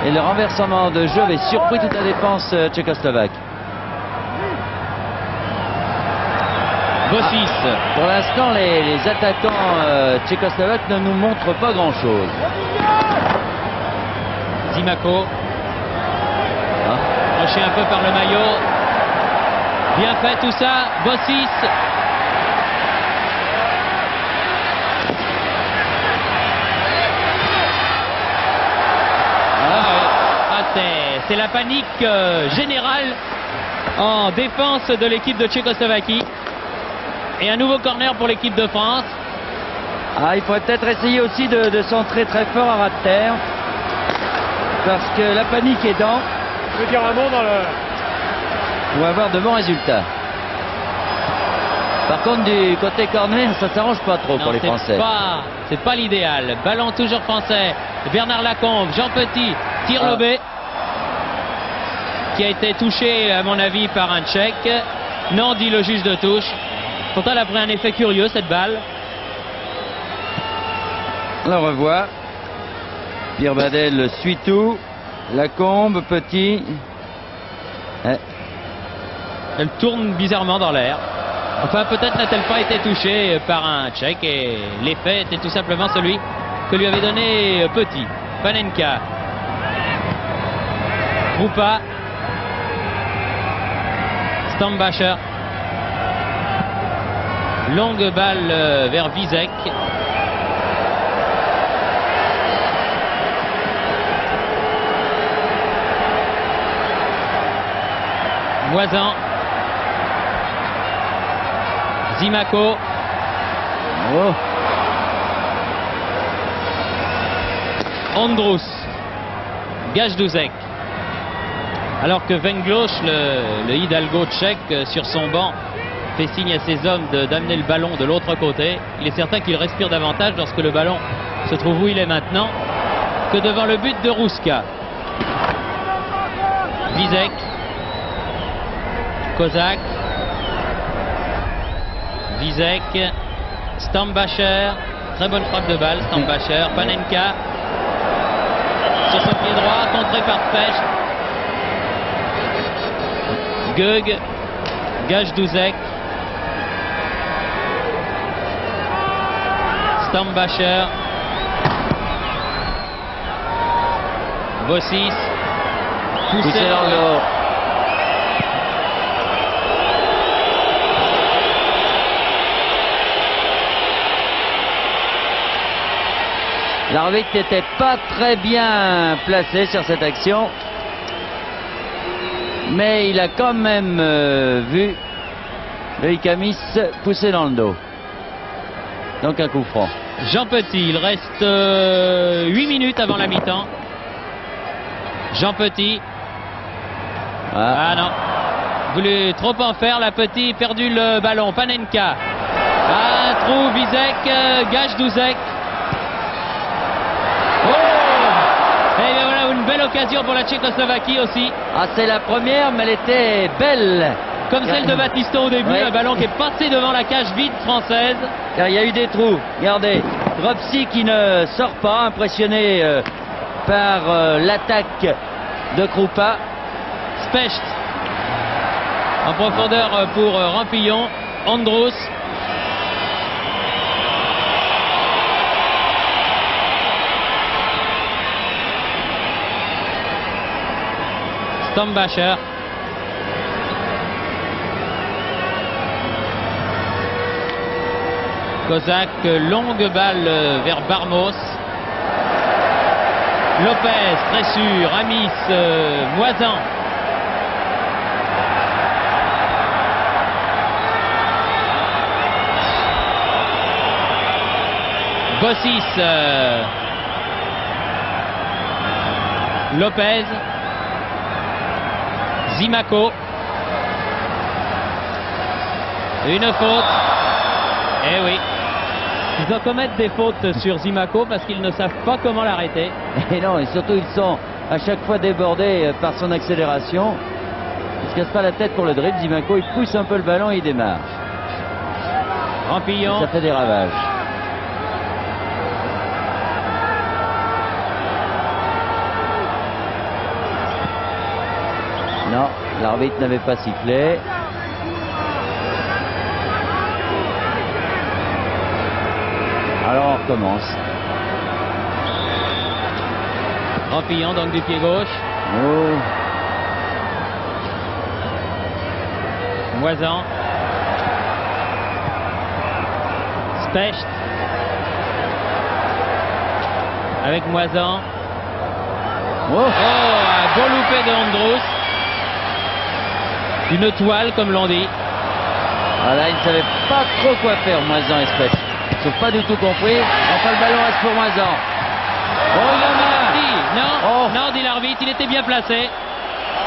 Et le renversement de jeu avait surpris toute la défense tchécoslovaque.
Bossis.
Pour l'instant, les attaquants tchécoslovaques ne nous montrent pas grand-chose.
Zimaco.
Hein?
Croché un peu par le maillot. Bien fait tout ça. Bossis. c'est la panique générale en défense de l'équipe de Tchécoslovaquie. Et un nouveau corner pour l'équipe de France.
Ah, il faudrait peut-être essayer aussi de centrer très fort à ras de terre. Parce que la panique aidant,
Je veux dire un mot dans le...
on va avoir de bons résultats. Par contre, du côté corner, ça s'arrange pas trop pour les Français.
C'est pas l'idéal. Ballon toujours français. Bernard Lacombe, Jean Petit, tire lobé. Qui a été touché, à mon avis, par un Tchèque. Non, dit le juge de touche. Pourtant, elle a pris un effet curieux, cette balle.
On la revoit. Pierre Badel suit tout. Lacombe, Petit.
Elle tourne bizarrement dans l'air. Enfin, peut-être n'a-t-elle pas été touchée par un Tchèque et l'effet était tout simplement celui que lui avait donné Petit. Panenka. Kroupa. Stambacher. Longue balle vers Vizek. Moisan. Zimako. Ondrus. Gajduzek. Alors que Vengloš, le Hidalgo tchèque, sur son banc, fait signe à ses hommes d'amener le ballon de l'autre côté. Il est certain qu'il respire davantage lorsque le ballon se trouve où il est maintenant que devant le but de Rouska. Vizek. Kozak. Vizek. Stambacher. Très bonne frappe de balle, Stambacher. Panenka. Sur son pied droit, contré par Pech. Gög. Gajduzek. Stambacher. Vossis. Poussé dans le...
L'arbitre n'était pas très bien placé sur cette action. Mais il a quand même vu le Ikamis pousser dans le dos. Donc un coup franc.
Jean Petit, il reste 8 minutes avant la mi-temps. Jean Petit. Ah non. Voulu trop en faire, la Petit perdu le ballon. Panenka. Un trou, Vizek, Gajduzek. Et bien voilà une belle occasion pour la Tchécoslovaquie aussi.
Ah, c'est la première, mais elle était belle.
Comme celle de Battiston au début, un ballon qui est passé devant la cage vide française.
Car il y a eu des trous. Regardez, Dropsy qui ne sort pas, impressionné par l'attaque de Kroupa.
Specht en profondeur pour Rampillon. Ondrus. Stambacher. Kozak, longue balle vers Barmos. Lopez, très sûr. Amis, Moisan. Bossis. Lopez. Zimako. Une faute. Eh oui. Ils en commettent des fautes sur Zimako parce qu'ils ne savent pas comment l'arrêter.
Et non, et surtout ils sont à chaque fois débordés par son accélération. Il se casse pas la tête pour le dribble. Zimako, il pousse un peu le ballon et il démarre.
Rampillon.
Ça fait des ravages. Non, l'arbitre n'avait pas sifflé. Alors on recommence.
Rampillon donc du pied gauche.
Oh.
Moisan. Specht. Avec Moisan.
Oh.
Oh, beau loupé de Andrus. Une toile, comme l'on dit.
Voilà, il ne savait pas trop quoi faire, Moisan et Specht. Ils n'ont pas du tout compris. Enfin, le ballon reste pour Moisan. Oh, il a main.
Non,
Oh.
non, dit l'arbitre, il était bien placé.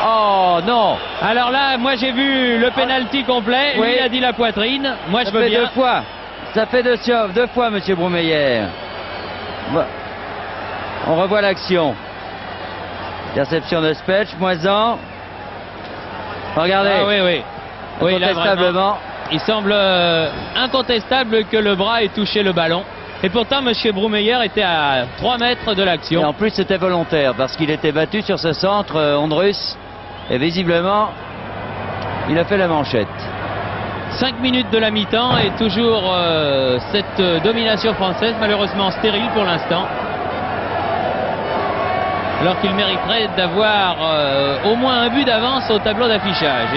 Oh, non.
Alors là, moi j'ai vu le penalty complet.
Oui.
Lui il a dit la poitrine. Moi je
Ça
veux
fait
bien.
2 fois. Ça fait deux fois, monsieur Brumeyer. On revoit l'action. Interception de Specht, Moisan. Regardez.
Ah oui, oui. Oui, là,
Incontestablement.
vraiment, il semble incontestable que le bras ait touché le ballon. Et pourtant, monsieur Brumeyer était à 3 mètres de
Et
l'action.
en plus, c'était volontaire parce qu'il était battu sur ce centre, Ondrus. Et visiblement, il a fait la manchette.
5 minutes de la mi-temps et toujours cette domination française, malheureusement stérile pour l'instant. Alors qu'il mériterait d'avoir au moins un but d'avance au tableau d'affichage.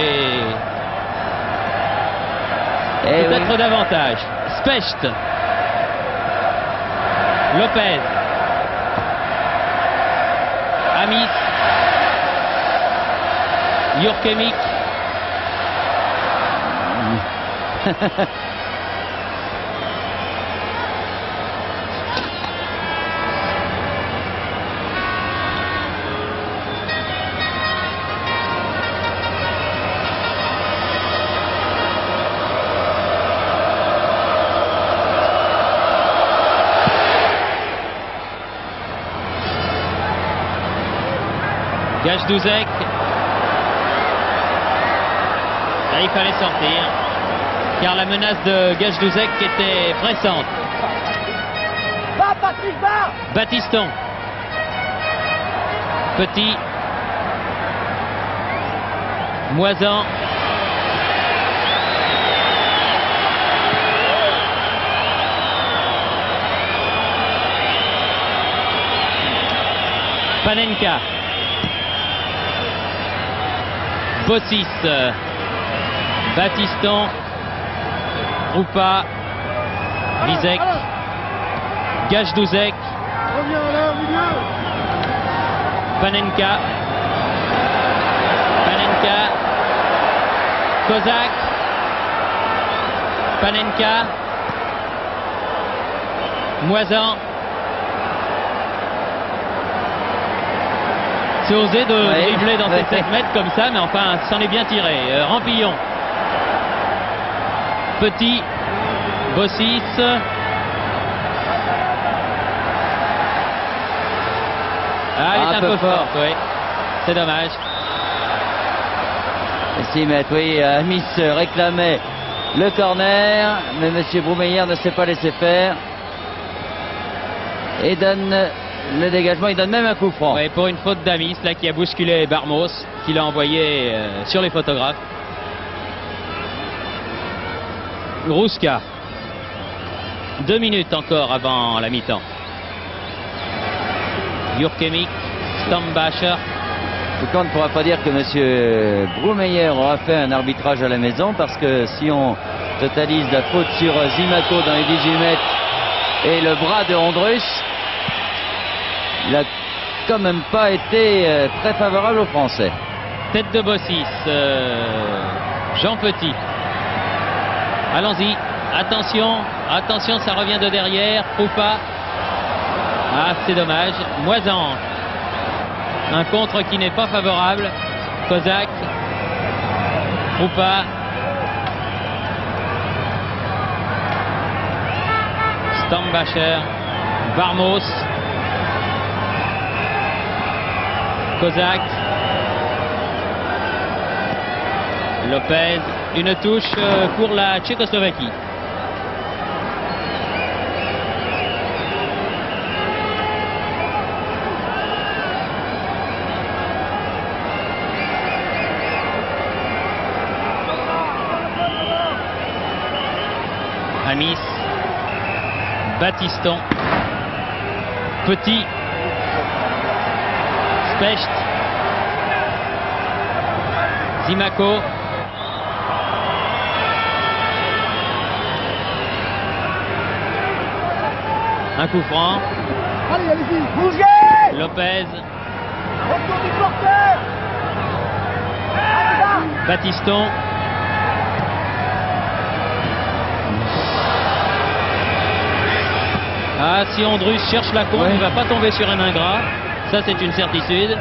Et peut-être davantage. Specht. Lopez. Amis. Jurkemik. Gajdouzek. Là, il fallait sortir, car la menace de Gajdouzek était pressante.
Va, Patrick, va!
Battiston. Petit. Moisan. Panenka. Bossis. Battiston. Roupa. Vizek. Gajdouzek.
Reviens là, au milieu!
Panenka. Panenka. Kozak. Panenka. Moisan. C'est osé de dribbler dans ces 7 mètres comme ça, mais enfin, c'en est bien tiré. Rampillon. Petit. Bossis. Ah, elle est un peu forte, oui. C'est dommage.
6 mètres, oui. Amis réclamait le corner, mais M. Brumeyer ne s'est pas laissé faire. Et donne le dégagement, il donne même un coup franc.
Oui, pour une faute d'Amis, là, qui a bousculé Barmos, qui l'a envoyé sur les photographes. Rouska. 2 minutes encore avant la mi-temps. Jurkemik, Stambacher.
En tout cas, on ne pourra pas dire que M. Brumeyer aura fait un arbitrage à la maison, parce que si on totalise la faute sur Zimaco dans les 18 mètres et le bras de Ondrus, il n'a quand même pas été très favorable aux Français.
Tête de Bossis, Jean Petit. Allons-y, attention, attention, ça revient de derrière, faut pas. Ah, c'est dommage. Moisan. Un contre qui n'est pas favorable. Kozak. Roupa. Stambacher. Barmos. Kozak. Lopez. Une touche pour la Tchécoslovaquie. Amis, Battiston, Petit, Specht, Zimaco, un coup franc,
Allez, allez-y, bougez!
Lopez,
Retour du porteur.
Battiston. Ah, si Andrus cherche la compte, il ne va pas tomber sur un ingrat. Ça, c'est une certitude.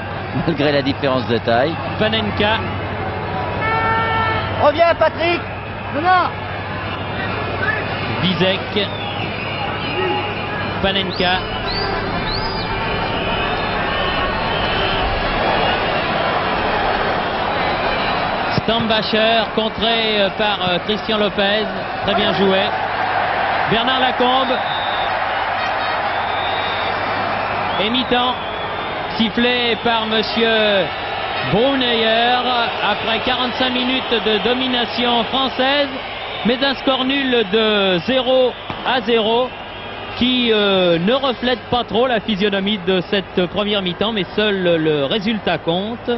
Malgré la différence de taille.
Panenka.
Reviens, Patrick. Non.
Bizek. Panenka. Stambacher, contré par Christian Lopez. Très bien joué. Bernard Lacombe. Et mi-temps, sifflé par monsieur Brunner après 45 minutes de domination française, mais un score nul de 0-0 qui ne reflète pas trop la physionomie de cette première mi-temps, mais seul le résultat compte.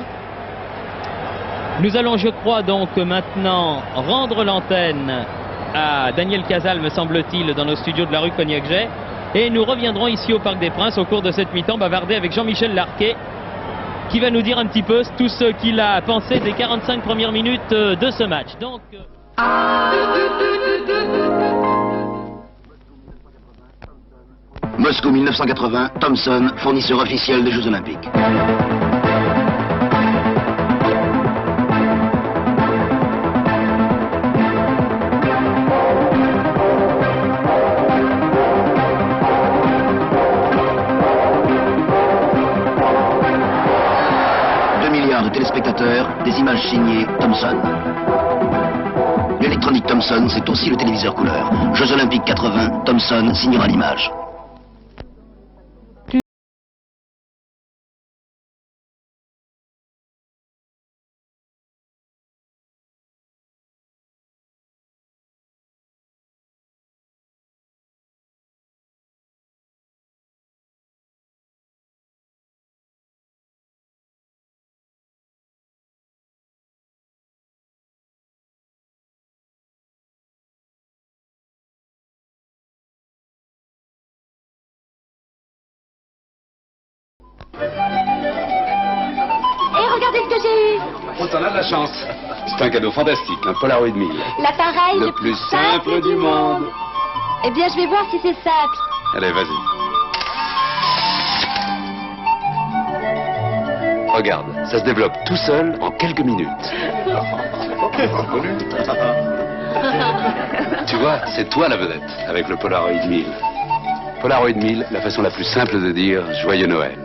Nous allons, je crois, donc maintenant rendre l'antenne à Daniel Casal, me semble-t-il, dans nos studios de la rue Cognac-Jay. Et nous reviendrons ici au Parc des Princes au cours de cette mi-temps bavarder avec Jean-Michel Larquet, qui va nous dire un petit peu tout ce qu'il a pensé des 45 premières minutes de ce match. Donc,
Moscou 1980, Thomson, fournisseur officiel des Jeux Olympiques. De téléspectateurs, des images signées Thomson. L'électronique Thomson, c'est aussi le téléviseur couleur. Jeux Olympiques 80, Thomson signera l'image.
Et regardez ce que j'ai eu.
Oh, t'en as de la chance. C'est un cadeau fantastique, un Polaroid 1000.
L'appareil
Le plus simple du monde.
Eh bien, je vais voir si c'est simple.
Allez, vas-y. Regarde, ça se développe tout seul en quelques minutes. Tu vois, c'est toi la vedette avec le Polaroid 1000. Polaroid 1000, la façon la plus simple de dire Joyeux Noël.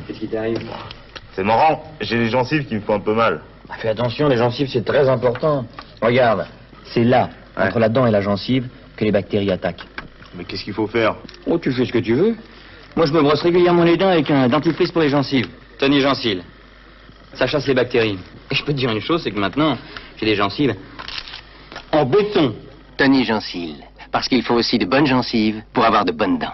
Qu'est-ce qui t'arrive? C'est marrant, j'ai les gencives qui me font un peu mal.
Fais attention, les gencives, c'est très important. Regarde, c'est là, entre la dent et la gencive, que les bactéries attaquent.
Mais qu'est-ce qu'il faut faire?
Oh, tu fais ce que tu veux. Moi, je me brosse régulièrement les dents avec un dentifrice pour les gencives. Tony Gencil. Ça chasse les bactéries. Et je peux te dire une chose, c'est que maintenant, j'ai des gencives en béton.
Tony Gencil, parce qu'il faut aussi de bonnes gencives pour avoir de bonnes dents.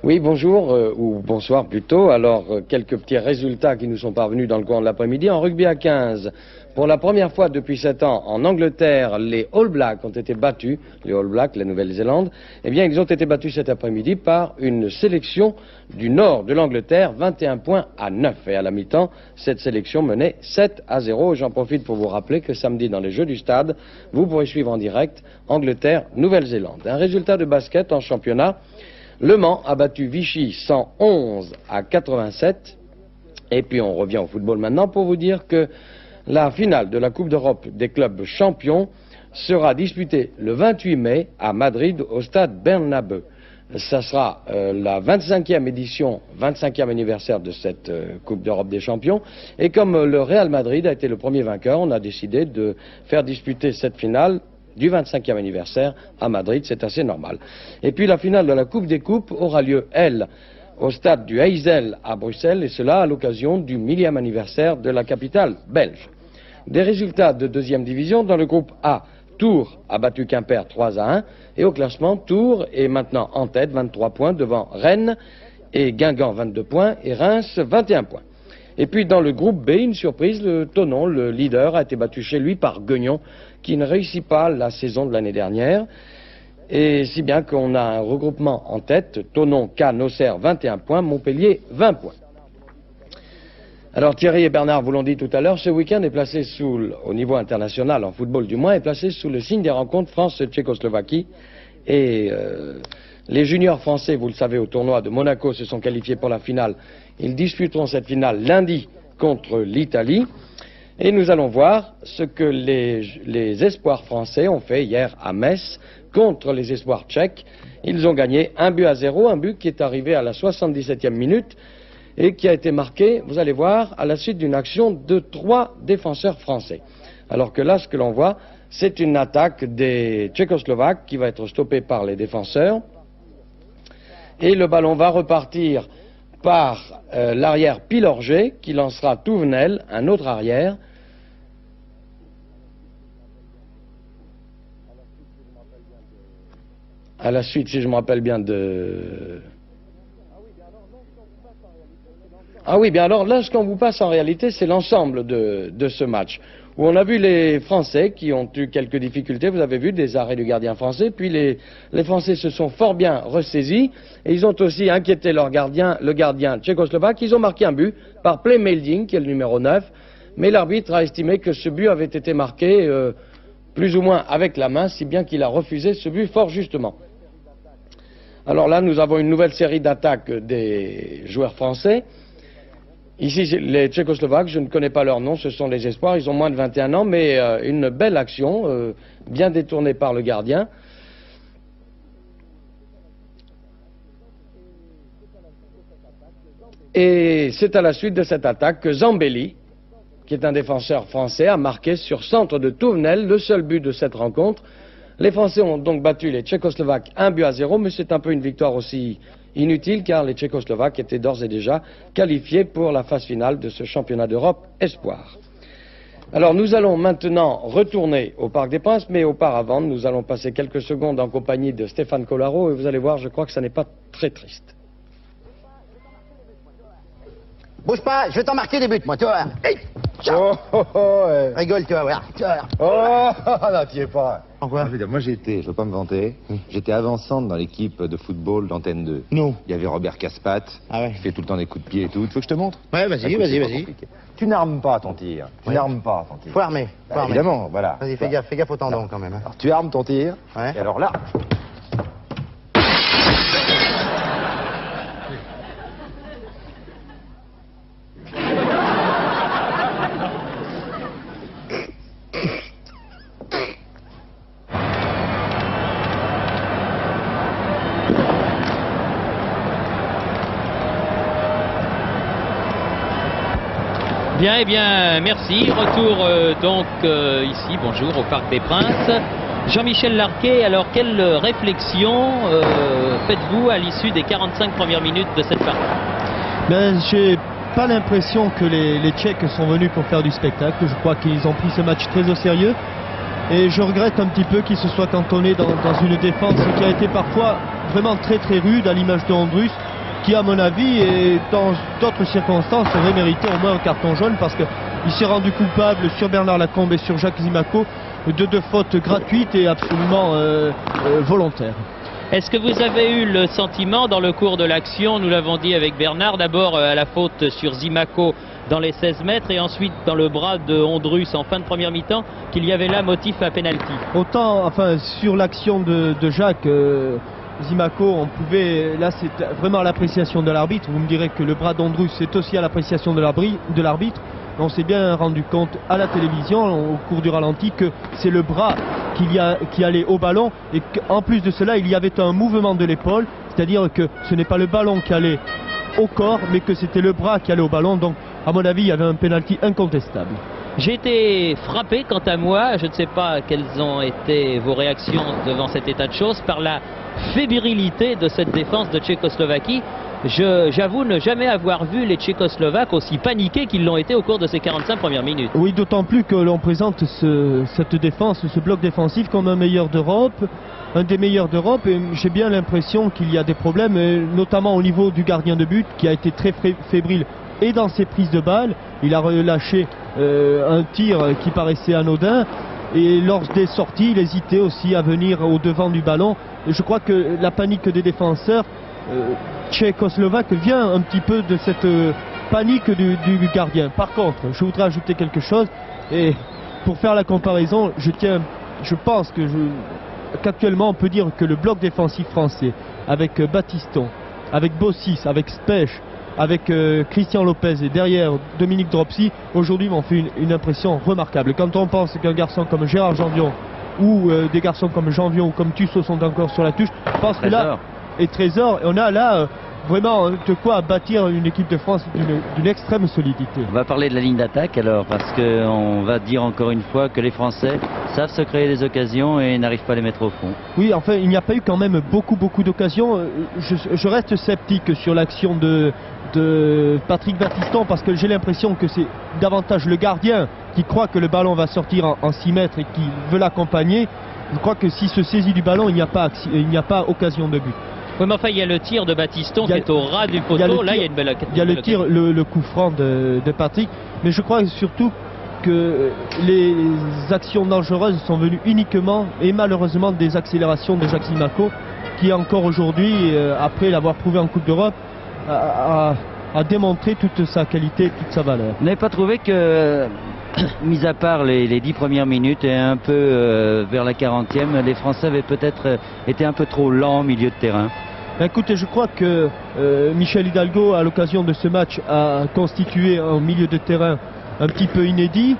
Oui, bonjour, ou bonsoir plutôt. Alors, quelques petits résultats qui nous sont parvenus dans le courant de l'après-midi. En rugby à 15, pour la première fois depuis 7 ans, en Angleterre, les All Blacks ont été battus. Les All Blacks, la Nouvelle-Zélande. Eh bien, ils ont été battus cet après-midi par une sélection du nord de l'Angleterre, 21 points à 9. Et à la mi-temps, cette sélection menait 7-0. J'en profite pour vous rappeler que samedi, dans les Jeux du Stade, vous pourrez suivre en direct Angleterre-Nouvelle-Zélande. Un résultat de basket en championnat. Le Mans a battu Vichy 111-87. Et puis on revient au football maintenant pour vous dire que la finale de la Coupe d'Europe des clubs champions sera disputée le 28 mai à Madrid au stade Bernabeu. Ça sera la 25e édition, 25e anniversaire de cette Coupe d'Europe des champions. Et comme le Real Madrid a été le premier vainqueur, on a décidé de faire disputer cette finale du 25e anniversaire à Madrid, c'est assez normal. Et puis la finale de la Coupe des Coupes aura lieu, elle, au stade du Heysel à Bruxelles, et cela à l'occasion du 1000e anniversaire de la capitale belge. Des résultats de deuxième division dans le groupe A. Tours a battu Quimper 3-1, et au classement, Tours est maintenant en tête, 23 points, devant Rennes et Guingamp 22 points, et Reims 21 points. Et puis dans le groupe B, une surprise, le Thonon, le leader, a été battu chez lui par Guignon, qui ne réussit pas la saison de l'année dernière. Et si bien qu'on a un regroupement en tête, Thonon, Cannes, Auxerre, 21 points, Montpellier, 20 points. Alors Thierry et Bernard vous l'ont dit tout à l'heure, ce week-end est placé au niveau international, en football du moins, est placé sous le signe des rencontres France-Tchécoslovaquie. Et les juniors français, vous le savez, au tournoi de Monaco se sont qualifiés pour la finale. Ils disputeront cette finale lundi contre l'Italie. Et nous allons voir ce que les espoirs français ont fait hier à Metz contre les espoirs tchèques. Ils ont gagné 1-0, un but qui est arrivé à la 77e minute et qui a été marqué, vous allez voir, à la suite d'une action de 3 défenseurs français. Alors que là, ce que l'on voit, c'est une attaque des Tchécoslovaques qui va être stoppée par les défenseurs. Et le ballon va repartir par l'arrière Pilorget qui lancera Touvenel, un autre arrière. À la suite, si je me rappelle bien, de... Ah oui, bien alors là, ce qu'on vous passe en réalité, c'est l'ensemble de ce match, où on a vu les Français qui ont eu quelques difficultés, vous avez vu des arrêts du gardien français, puis les Français se sont fort bien ressaisis, et ils ont aussi inquiété leur gardien, le gardien tchécoslovaque. Ils ont marqué un but par Play-Melding, qui est le numéro 9, mais l'arbitre a estimé que ce but avait été marqué plus ou moins avec la main, si bien qu'il a refusé ce but fort justement. Alors là, nous avons une nouvelle série d'attaques des joueurs français. Ici, les Tchécoslovaques, je ne connais pas leur nom, ce sont les espoirs, ils ont moins de 21 ans, mais une belle action, bien détournée par le gardien. Et c'est à la suite de cette attaque que Zambelli, qui est un défenseur français, a marqué sur centre de Touvenel, le seul but de cette rencontre. Les Français ont donc battu les Tchécoslovaques 1-0, mais c'est un peu une victoire aussi inutile car les Tchécoslovaques étaient d'ores et déjà qualifiés pour la phase finale de ce championnat d'Europe espoir. Alors nous allons maintenant retourner au Parc des Princes, mais auparavant nous allons passer quelques secondes en compagnie de Stéphane Collaro et vous allez voir, je crois que ça n'est pas très triste.
Bouge pas, je vais t'en marquer des buts, moi, tu vois. Hey, rigole, tu vas voir.
Non, t'y es pas.
Pourquoi?
Moi, je veux pas me vanter, j'étais avant-centre dans l'équipe de football d'Antenne 2.
Non.
Il y avait Robert Caspat, qui fait tout le temps des coups de pied et tout. Tu veux que je te montre?
Ouais, vas-y.
Tu n'armes pas ton tir.
Faut armer.
Évidemment, voilà.
Vas-y, fais gaffe au tendon quand même. Hein.
Alors, tu armes ton tir, et alors là...
Bien, eh bien, merci. Retour donc ici, bonjour, au Parc des Princes. Jean-Michel Larquet, alors quelle réflexion faites-vous à l'issue des 45 premières minutes de cette partie?
Ben, j'ai pas l'impression que les Tchèques sont venus pour faire du spectacle. Je crois qu'ils ont pris ce match très au sérieux. Et je regrette un petit peu qu'ils se soient cantonnés dans une défense qui a été parfois vraiment très rude, à l'image de Ondrus, qui à mon avis et dans d'autres circonstances aurait mérité au moins un carton jaune parce qu'il s'est rendu coupable sur Bernard Lacombe et sur Jacques Zimaco de 2 fautes gratuites et absolument volontaires.
Est-ce que vous avez eu le sentiment dans le cours de l'action, nous l'avons dit avec Bernard, d'abord à la faute sur Zimaco dans les 16 mètres et ensuite dans le bras de Ondrus en fin de première mi-temps, qu'il y avait là motif à pénalty?
Autant, enfin, sur l'action de Jacques Zimaco, on pouvait, là c'est vraiment à l'appréciation de l'arbitre. Vous me direz que le bras d'Ondrus c'est aussi à l'appréciation de l'arbitre. On s'est bien rendu compte à la télévision au cours du ralenti que c'est le bras qui allait au ballon et qu'en plus de cela il y avait un mouvement de l'épaule, c'est-à-dire que ce n'est pas le ballon qui allait au corps mais que c'était le bras qui allait au ballon. Donc à mon avis il y avait un pénalty incontestable.
J'ai été frappé quant à moi, je ne sais pas quelles ont été vos réactions devant cet état de choses, par la fébrilité de cette défense de Tchécoslovaquie. J'avoue ne jamais avoir vu les Tchécoslovaques aussi paniqués qu'ils l'ont été au cours de ces 45 premières minutes.
Oui, d'autant plus que l'on présente cette défense, ce bloc défensif comme un meilleur d'Europe, un des meilleurs d'Europe, et j'ai bien l'impression qu'il y a des problèmes, notamment au niveau du gardien de but qui a été très fébrile et dans ses prises de balles. Il a relâché un tir qui paraissait anodin. Et lors des sorties, il hésitait aussi à venir au devant du ballon. Et je crois que la panique des défenseurs tchécoslovaques vient un petit peu de cette panique du gardien. Par contre, je voudrais ajouter quelque chose. Et pour faire la comparaison, je pense qu'actuellement on peut dire que le bloc défensif français, avec Battiston, avec Bossis, avec Spech, avec Christian Lopez et derrière Dominique Dropsy, aujourd'hui m'ont fait une impression remarquable. Quand on pense qu'un garçon comme Gérard Janvion ou des garçons comme Janvion ou comme Tussaud sont encore sur la touche, je pense que là, et Trésor, on a là vraiment de quoi bâtir une équipe de France d'une extrême solidité.
On va parler de la ligne d'attaque alors, parce qu'on va dire encore une fois que les Français savent se créer des occasions et n'arrivent pas à les mettre au fond.
Oui, enfin, il n'y a pas eu quand même beaucoup d'occasions. Je reste sceptique sur l'action de Patrick Battiston, parce que j'ai l'impression que c'est davantage le gardien qui croit que le ballon va sortir en 6 mètres et qui veut l'accompagner. Je crois que s'il se saisit du ballon, il n'y a pas occasion de but.
Oui, mais enfin, il y a le tir de Battiston qui est au ras du poteau. Là, il y a une belle occasion.
Il y a le tir, le coup franc de Patrick. Mais je crois surtout que les actions dangereuses sont venues uniquement et malheureusement des accélérations de Jacques Zimaco, qui encore aujourd'hui, après l'avoir prouvé en Coupe d'Europe, a démontré toute sa qualité, toute sa valeur.
Vous n'avez pas trouvé que, mis à part les 10 premières minutes et un peu vers la 40e, les Français avaient peut-être été un peu trop lents au milieu de terrain?
Écoutez, je crois que Michel Hidalgo, à l'occasion de ce match, a constitué un milieu de terrain un petit peu inédit.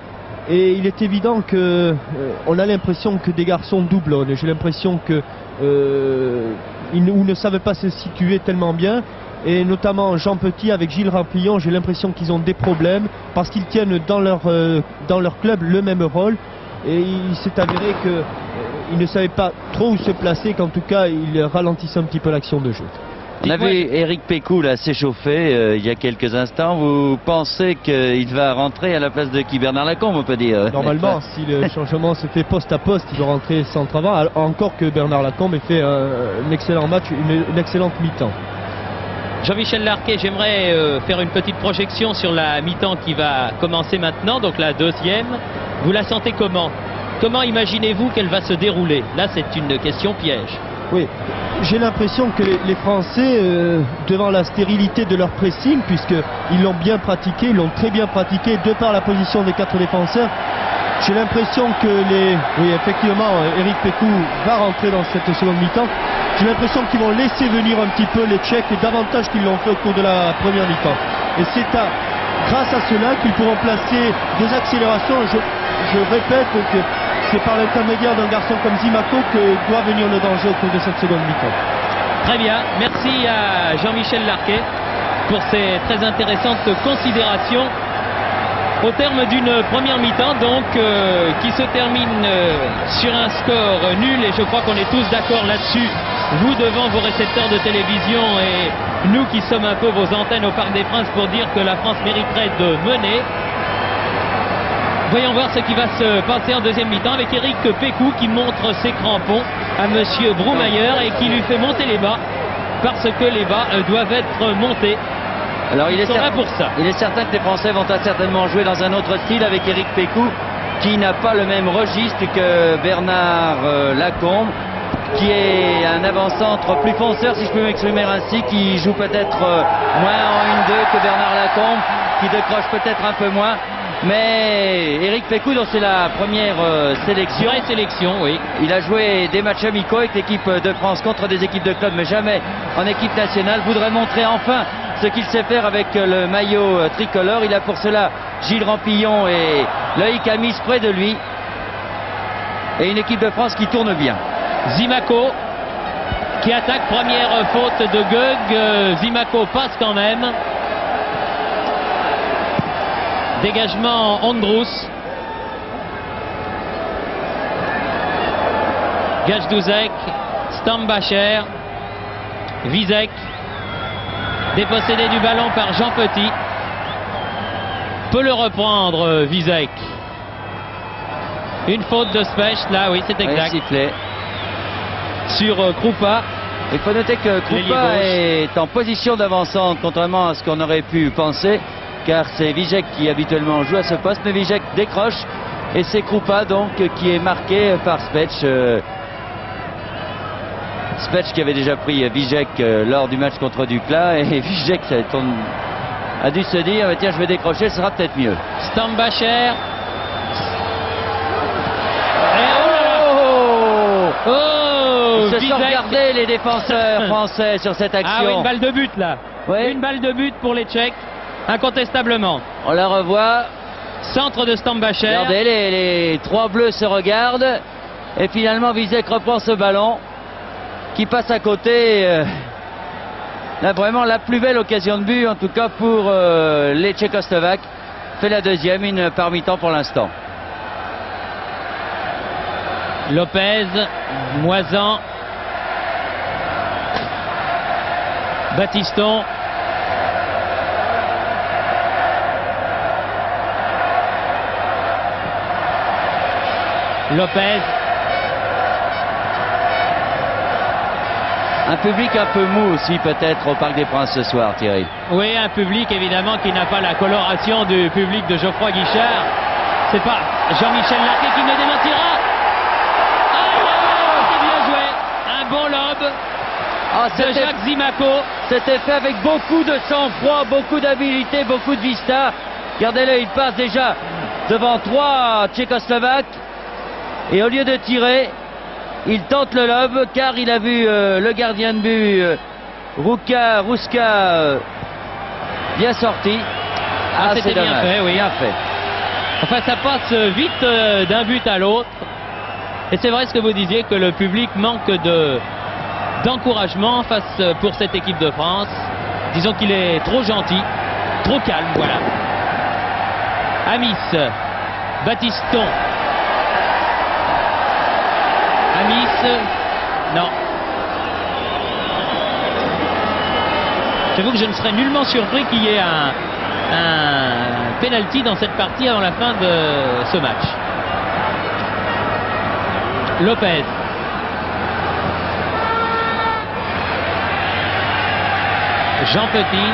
Et il est évident que on a l'impression que des garçons doublonnent. J'ai l'impression que ils ne savent pas se situer tellement bien. Et notamment Jean Petit avec Gilles Rampillon, j'ai l'impression qu'ils ont des problèmes parce qu'ils tiennent dans leur club le même rôle. Et il s'est avéré qu'ils ne savaient pas trop où se placer, qu'en tout cas ils ralentissaient un petit peu l'action de jeu.
On a vu Éric Pécou là s'échauffer il y a quelques instants. Vous pensez qu'il va rentrer à la place de qui? Bernard Lacombe, on peut dire.
Normalement, si le changement se fait poste à poste, il va rentrer sans travail. Encore que Bernard Lacombe ait fait un excellent match, une excellente mi-temps.
Jean-Michel Larquet, j'aimerais faire une petite projection sur la mi-temps qui va commencer maintenant, donc la deuxième. Vous la sentez comment? Comment imaginez-vous qu'elle va se dérouler? Là, c'est une question piège.
Oui, j'ai l'impression que les Français, devant la stérilité de leur pressing, puisqu'ils l'ont bien pratiqué, ils l'ont très bien pratiqué, de par la position des 4 défenseurs, j'ai l'impression que oui, effectivement, Éric Pécou va rentrer dans cette seconde mi-temps. J'ai l'impression qu'ils vont laisser venir un petit peu les Tchèques et davantage qu'ils l'ont fait au cours de la première mi-temps. Et c'est grâce à cela qu'ils pourront placer des accélérations. Je répète que c'est par l'intermédiaire d'un garçon comme Zimaco que doit venir le danger au cours de cette seconde mi-temps.
Très bien, merci à Jean-Michel Larquet pour ces très intéressantes considérations au terme d'une première mi-temps donc qui se termine sur un score nul, et je crois qu'on est tous d'accord là-dessus, vous devant vos récepteurs de télévision et nous qui sommes un peu vos antennes au Parc des Princes, pour dire que la France mériterait de mener. Voyons voir ce qui va se passer en deuxième mi-temps avec Éric Pécou qui montre ses crampons à monsieur Broumayer et qui lui fait monter les bas, parce que les bas doivent être montés.
Alors il est certain que les Français vont certainement jouer dans un autre style avec Éric Pécou, qui n'a pas le même registre que Bernard Lacombe, qui est un avant-centre plus fonceur, si je peux m'exprimer ainsi, qui joue peut-être moins en 1-2 que Bernard Lacombe, qui décroche peut-être un peu moins. Mais Éric Pécou, dont c'est la première sélection.
Vraie sélection, oui.
Il a joué des matchs amicaux avec l'équipe de France contre des équipes de club, mais jamais en équipe nationale. Voudrait montrer enfin ce qu'il sait faire avec le maillot tricolore. Il a pour cela Gilles Rampillon et Loïc Amis près de lui. Et une équipe de France qui tourne bien.
Zimaco qui attaque, première faute de Gueug. Zimaco passe quand même. Dégagement Ondrous. Gajdouzek, Stambacher, Vizek. Dépossédé du ballon par Jean Petit. Peut le reprendre Vizek. Une faute de Spech, là oui c'est exact.
Sifflet.
Sur Kroupa.
Il faut noter que Kroupa est en position d'avancante, contrairement à ce qu'on aurait pu penser. car c'est Víček qui habituellement joue à ce poste, mais Víček décroche et c'est Kroupa donc qui est marqué par Spetch. Spetch qui avait déjà pris Víček lors du match contre Dukla, et Víček a dû se dire tiens, je vais décrocher, ce sera peut-être mieux.
Stambacher.
Ils se sont regardés les défenseurs français sur cette action.
Ah oui, une balle de but là.
Oui.
Une balle de but pour les Tchèques, incontestablement.
On la revoit.
Centre de Stambacher.
Regardez, les trois bleus se regardent. Et finalement, Víček reprend ce ballon qui passe à côté. Là, vraiment la plus belle occasion de but, en tout cas pour les Tchécoslovaques. Fait la deuxième, une par mi-temps pour l'instant.
Lopez, Moisan, Battiston, Lopez.
Un public un peu mou aussi peut-être au Parc des Princes ce soir, Thierry.
Oui, un public évidemment qui n'a pas la coloration du public de Geoffroy Guichard. C'est pas Jean-Michel Larquet qui ne démentira. C'est bien joué. Un bon lob de Jacques Zimaco.
C'était fait avec beaucoup de sang-froid, beaucoup d'habileté, beaucoup de vista. Regardez-le, il passe déjà devant trois Tchécoslovaques. Et au lieu de tirer, il tente le lob car il a vu le gardien de but Ruska bien sorti.
C'était bien fait, oui.
Bien fait.
Enfin, ça passe vite d'un but à l'autre. Et c'est vrai ce que vous disiez, que le public manque d'encouragement face pour cette équipe de France. Disons qu'il est trop gentil, trop calme, voilà. Amis, Battiston. Amis, non. J'avoue que je ne serais nullement surpris qu'il y ait un penalty dans cette partie avant la fin de ce match. Lopez. Jean Petit.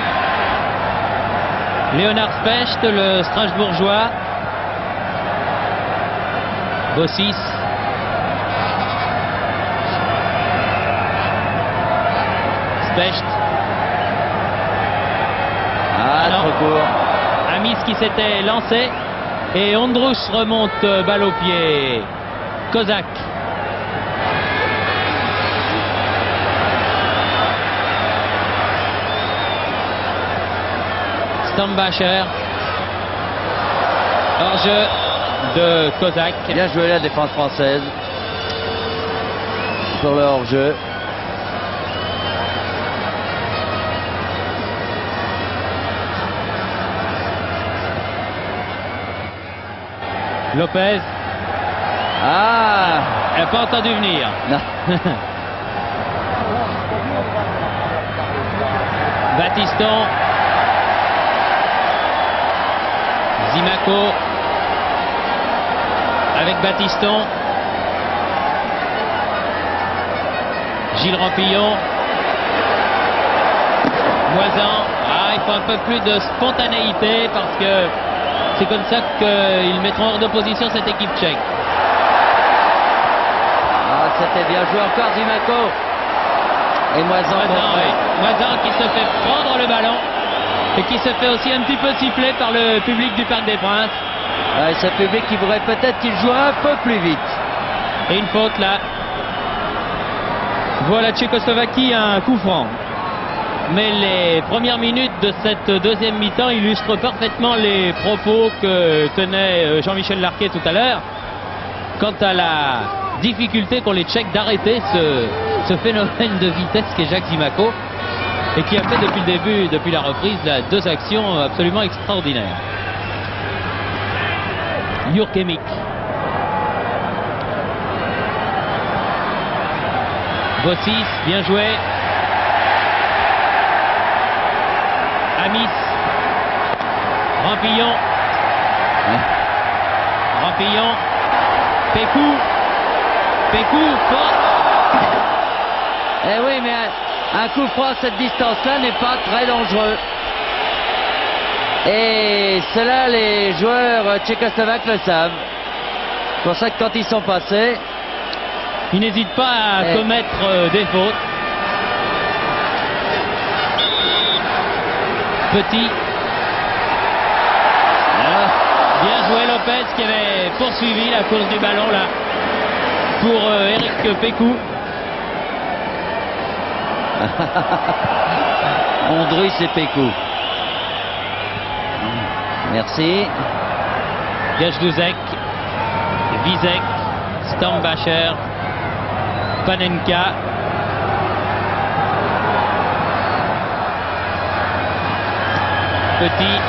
Léonard Specht, le Strasbourgeois. Bossis. Specht.
Trop court.
Amis qui s'était lancé. Et Ondrouche remonte balle au pied. Kozak. Stambacher. Hors-jeu de Kozak.
Bien joué la défense française pour le hors-jeu.
Lopez. Elle n'a pas entendu venir.
Non.
Battiston. Zimaco. Avec Battiston. Gilles Rampillon. Moisan. Il faut un peu plus de spontanéité parce que c'est comme ça qu'ils mettront hors d'opposition cette équipe tchèque.
C'était bien joué encore Zimaco. Et Moisan.
Moisan qui se fait prendre le ballon et qui se fait aussi un petit peu siffler par le public du Parc des Princes.
Ce public qui voudrait peut-être qu'il joue un peu plus vite.
Et une faute là. Voilà Tchécoslovaquie à un coup franc. Mais les premières minutes de cette deuxième mi-temps illustrent parfaitement les propos que tenait Jean-Michel Larquet tout à l'heure quant à la difficulté qu'ont les Tchèques d'arrêter ce phénomène de vitesse qu'est Jacques Zimaco et qui a fait depuis le début, depuis la reprise, deux actions absolument extraordinaires. Jurkemik. Bossis, bien joué. Amis. Rampillon. Rampillon. Pécou. Pécou, fort.
Eh oui, mais un coup franc à cette distance-là n'est pas très dangereux. Et cela, les joueurs tchécoslovaques le savent. C'est pour ça que quand ils sont passés,
ils n'hésitent pas à commettre des fautes. Petit. Bien joué Lopez qui avait poursuivi la course du ballon là pour Eric Pécou.
Ondrus et Pécou. Merci.
Gajduzek, Vizek, Stambacher, Panenka. Petit.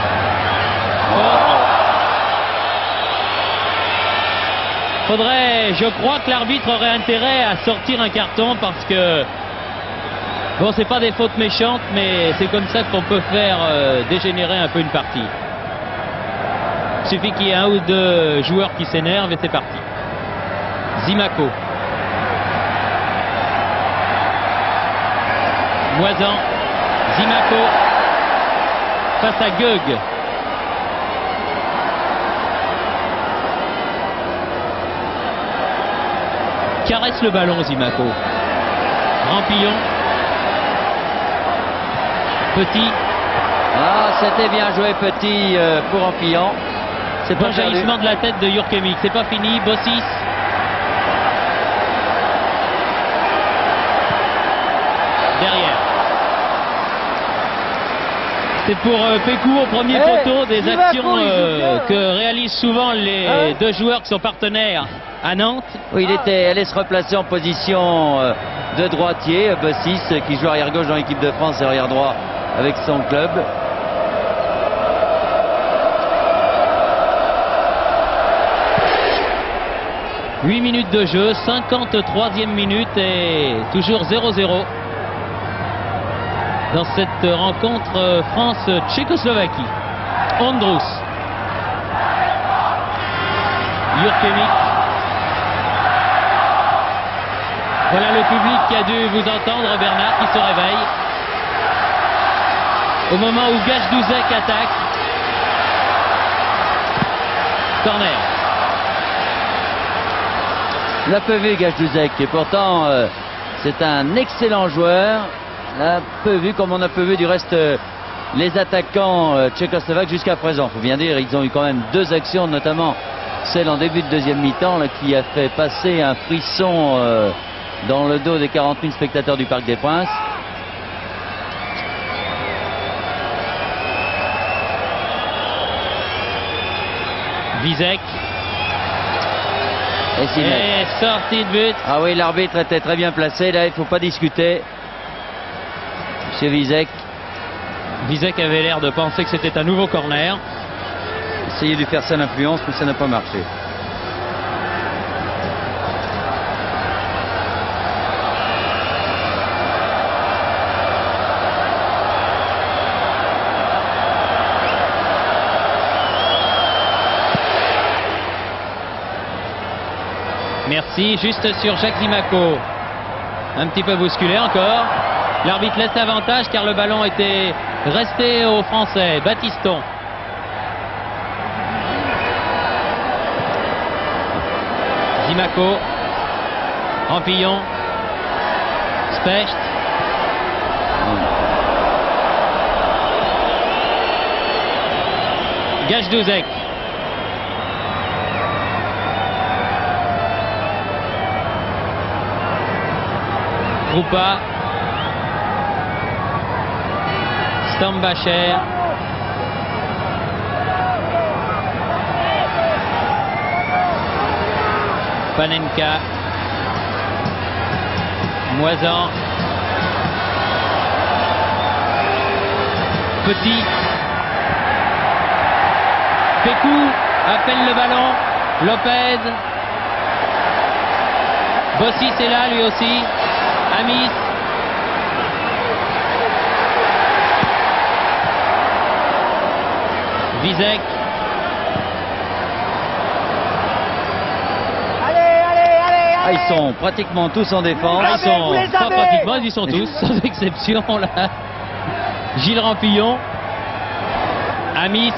Faudrait, je crois que l'arbitre aurait intérêt à sortir un carton parce que bon, c'est pas des fautes méchantes, mais c'est comme ça qu'on peut faire dégénérer un peu une partie. Il suffit qu'il y ait un ou deux joueurs qui s'énervent et c'est parti. Zimaco. Moisan. Zimaco. Face à Gueug. Caresse le ballon, Zimaco. Rampillon. Petit.
Ah, c'était bien joué, Petit, pour Rampillon.
C'est pas un jaillissement de la tête de Jurkemic. C'est pas fini. Bossis. Derrière. C'est pour Pécou au premier poteau, des actions que réalisent souvent les deux joueurs qui sont partenaires à Nantes.
Oui, il allait se replacer en position de droitier. Bossis qui joue arrière gauche dans l'équipe de France et arrière droit avec son club. «
8 minutes de jeu, 53e minute et toujours 0-0 dans cette rencontre France-Tchécoslovaquie. Ondrus. Jurkemic. Voilà le public qui a dû vous entendre, Bernard, qui se réveille. Au moment où Gajduzek attaque. Corner.
On l'a peu vu, Gajduzek, et pourtant c'est un excellent joueur. On l'a peu vu, comme on a peu vu du reste les attaquants tchécoslovaques jusqu'à présent. Il faut bien dire, ils ont eu quand même deux actions, notamment celle en début de deuxième mi-temps qui a fait passer un frisson dans le dos des 40 000 spectateurs du Parc des Princes.
Vizek.
Et
sortie de but.
Ah oui, l'arbitre était très bien placé. Là, il ne faut pas discuter. Monsieur Vizek.
Vizek avait l'air de penser que c'était un nouveau corner.
Essayez de lui faire ça l'influence, mais ça n'a pas marché.
Merci, juste sur Jacques Zimaco. Un petit peu bousculé encore. L'arbitre laisse l'avantage car le ballon était resté aux Français. Battiston. Zimaco. Rampillon. Specht. Gajduzek. Krupa. Stambacher. Panenka. Moisan. Petit. Pécou appelle le ballon. Lopez. Bossis est là lui aussi. Amis. Vizek.
Ah, ils sont pratiquement tous en défense.
Ils sont pas pratiquement, ils y sont tous, sans exception là. Gilles Rampillon. Amis.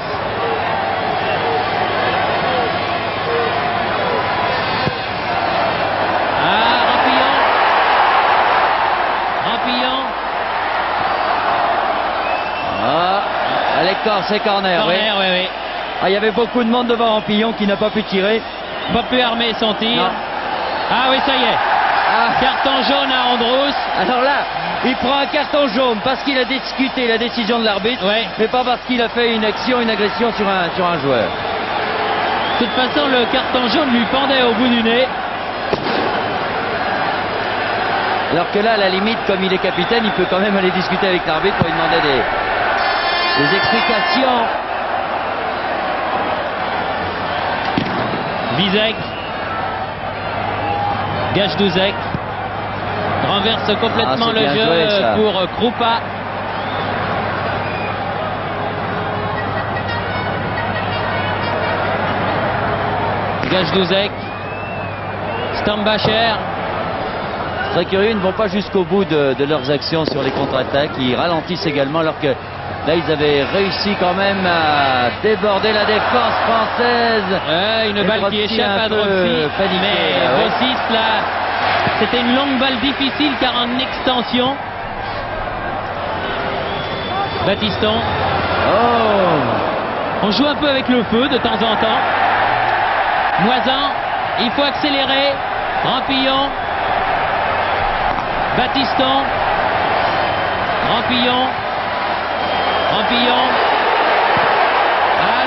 Rampillon.
Lector, c'est corner.
Oui.
Il y avait beaucoup de monde devant Rampillon qui n'a pas pu tirer.
Pas pu armer son tir.
Non.
Ah oui, ça y est. Carton jaune à Andrus.
Alors là, il prend un carton jaune parce qu'il a discuté la décision de l'arbitre, mais pas parce qu'il a fait une agression sur un joueur.
De toute façon, le carton jaune lui pendait au bout du nez.
Alors que là, à la limite, comme il est capitaine, il peut quand même aller discuter avec l'arbitre pour lui demander des explications.
Vizek. Gajdouzek renverse complètement le jeu pour Kroupa. Gajdouzek. Stambacher.
Très curieux, ils ne vont pas jusqu'au bout de leurs actions sur les contre-attaques. Ils ralentissent également alors que là, ils avaient réussi quand même à déborder la défense française.
Une balle qui échappe à Dropsy. Mais Bossis, là, c'était une longue balle difficile car en extension. Batiston. On joue un peu avec le feu de temps en temps. Moisan, il faut accélérer. Rampillon. Batiston. Rampillon.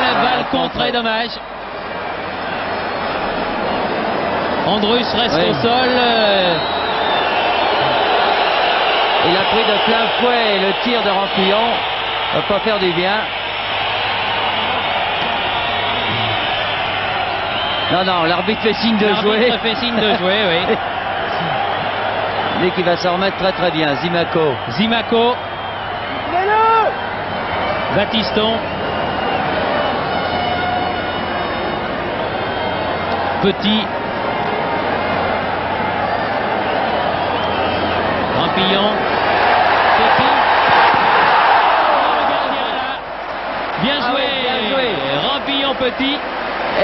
La balle contrée, dommage. Andrus reste au sol.
Il a pris de plein fouet le tir de Rampillon. Ça va pas faire du bien. Non, l'arbitre fait signe de jouer.
L'arbitre fait signe de jouer, oui.
Dès qu'il va s'en remettre très bien. Zimaco.
Batiston. Petit. Rampillon. Petit. Le gardien là. Bien joué. Rampillon Petit.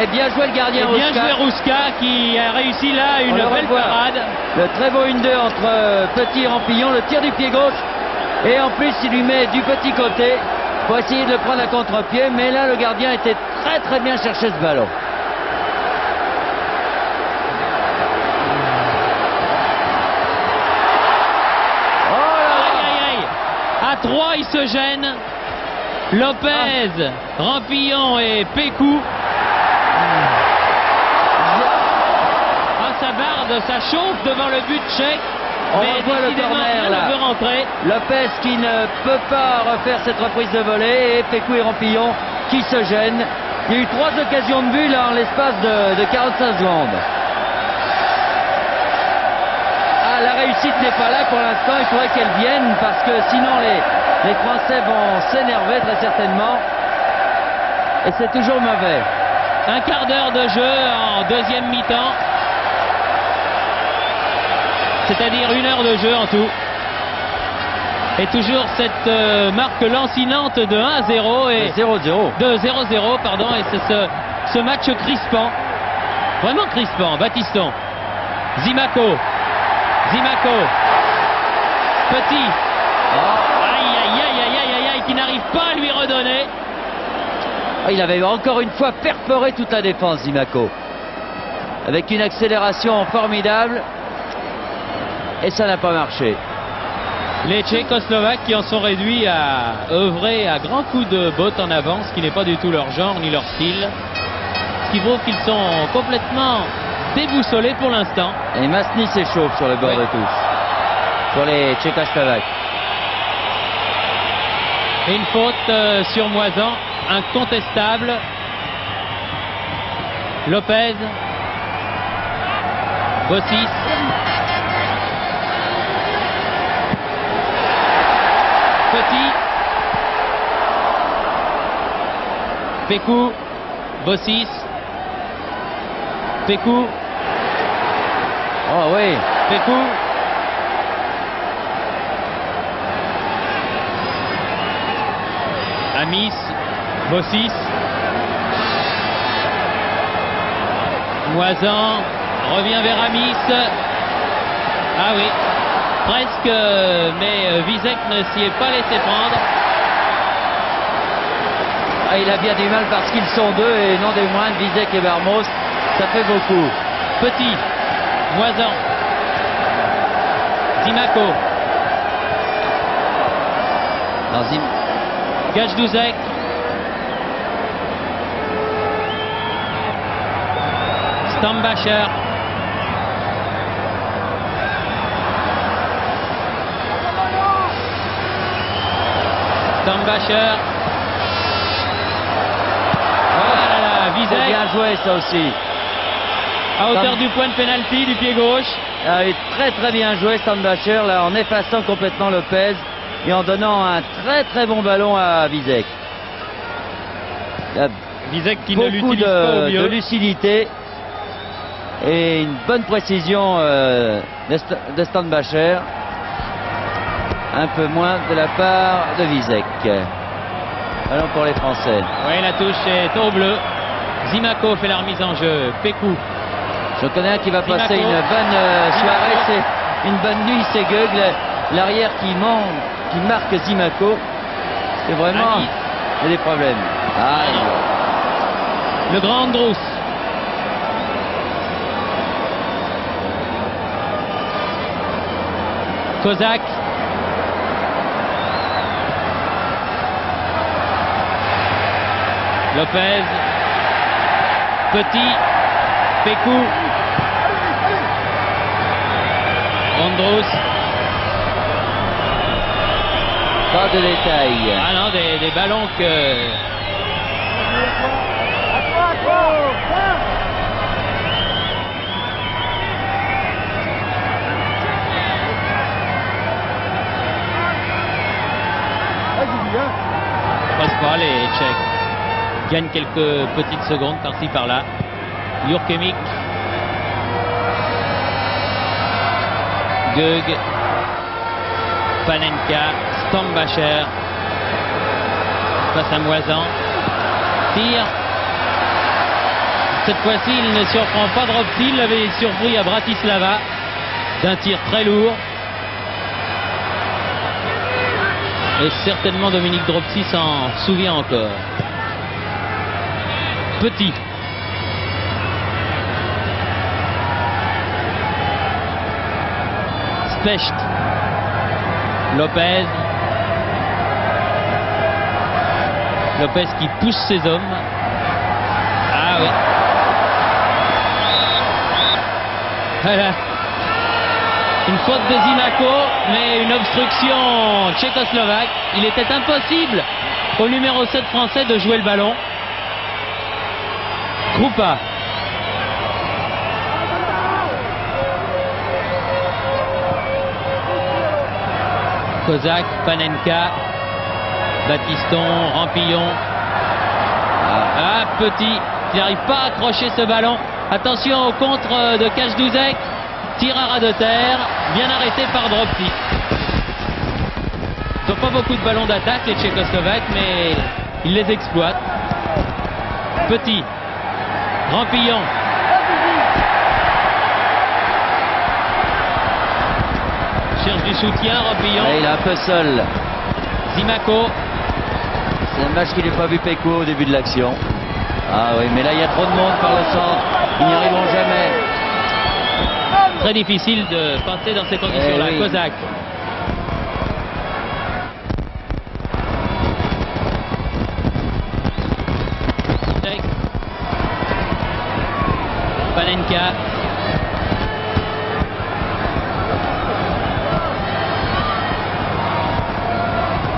Et bien joué le gardien
Rouska. Bien joué Rouska qui a réussi là une belle parade.
Le très beau 1-2 entre Petit et Rampillon. Le tir du pied gauche. Et en plus il lui met du petit côté pour essayer de le prendre à contre-pied. Mais là le gardien était très bien chercher ce ballon.
À 3, il se gêne. Lopez, Rampillon et Pécou. Ça barde, ça chauffe devant le but tchèque.
Mais décidément, rien ne peut rentrer. Lopez qui ne peut pas refaire cette reprise de volée. Et Pécou et Rampillon qui se gênent. Il y a eu 3 occasions de but là en l'espace de 45 secondes. La réussite n'est pas là pour l'instant, il faudrait qu'elle vienne parce que sinon les Français vont s'énerver très certainement et c'est toujours mauvais.
Un quart d'heure de jeu en deuxième mi-temps, c'est-à-dire 1 heure de jeu en tout. Et toujours cette marque lancinante de 1-0 et
0-0.
De 0-0, pardon, et c'est ce match crispant, vraiment crispant. Batiston, Zimaco. Petit. Aïe, qui n'arrive pas à lui redonner.
Il avait encore une fois perforé toute la défense, Zimaco. Avec une accélération formidable. Et ça n'a pas marché.
Les Tchécoslovaques qui en sont réduits à œuvrer à grands coups de botte en avant, ce qui n'est pas du tout leur genre ni leur style. Ce qui prouve qu'ils sont complètement déboussolés pour l'instant.
Et Masny s'échauffe sur le bord de touche. Pour les Tchécoslovaques.
Et une faute sur Moisan, incontestable. Lopez. Bossis. Petit. Pécou. Bossis. Pécou.
Oh oui.
Pécou. Amis. Bossis. Moisan revient vers Amis. Ah oui, presque, mais Vizek ne s'y est pas laissé prendre.
Ah, il a bien du mal parce qu'ils sont deux et non des moindres, Vizek et Barmos. Ça fait beaucoup.
Petit, Moisan, Zimaco, Gajdouzek, Stambacher, Stambacher. Voilà, Vizek.
Bien joué ça aussi.
À hauteur du point de pénalty du pied gauche.
Ah, très bien joué Stambacher là en effaçant complètement Lopez et en donnant un très bon ballon à Vizek.
Vizek qui ne l'utilise pas au mieux.
De lucidité et une bonne précision de Stambacher. Un peu moins de la part de Vizek. Ballon pour les Français.
Oui, la touche est au bleu. Zimaco fait la remise en jeu. Pécou.
Je connais un qui va passer une bonne soirée, c'est une bonne nuit, c'est Gueug, l'arrière qui marque Zimaco. C'est vraiment il y a des problèmes.
Le grand Androus. Kozak. Lopez. Petit. Pécou. Androus.
Pas de détails.
Ah non, des ballons que... Passe pas, les Tchèques gagnent quelques petites secondes par-ci par-là. Jurkemik, Gueug, Panenka, Stambacher face à Moisan. Tire. Cette fois-ci, il ne surprend pas Dropsy. Il l'avait surpris à Bratislava d'un tir très lourd. Et certainement Dominique Dropsy s'en souvient encore. Petit. Specht. Lopez. Lopez qui pousse ses hommes. Ah oui. Voilà. Une faute de Zimaco, mais une obstruction tchécoslovaque. Il était impossible au numéro 7 français de jouer le ballon. Krupa. Kozak, Panenka, Batiston, Rampillon. Ah, Petit, il n'arrive pas à accrocher ce ballon. Attention au contre de Gajdouzek. Tir à ras de terre, bien arrêté par Dropsy. Ils n'ont pas beaucoup de ballons d'attaque, les Tchécoslovaques, mais ils les exploitent. Petit, Rampillon. Cherche du soutien, Rampillon.
Il est un peu seul.
Zimaco.
C'est un match qu'il n'a pas vu Pécou au début de l'action. Ah oui, mais là il y a trop de monde par le centre. Ils n'y arriveront jamais.
Très difficile de passer dans ces conditions-là.
Oui.
Kozak. Panenka.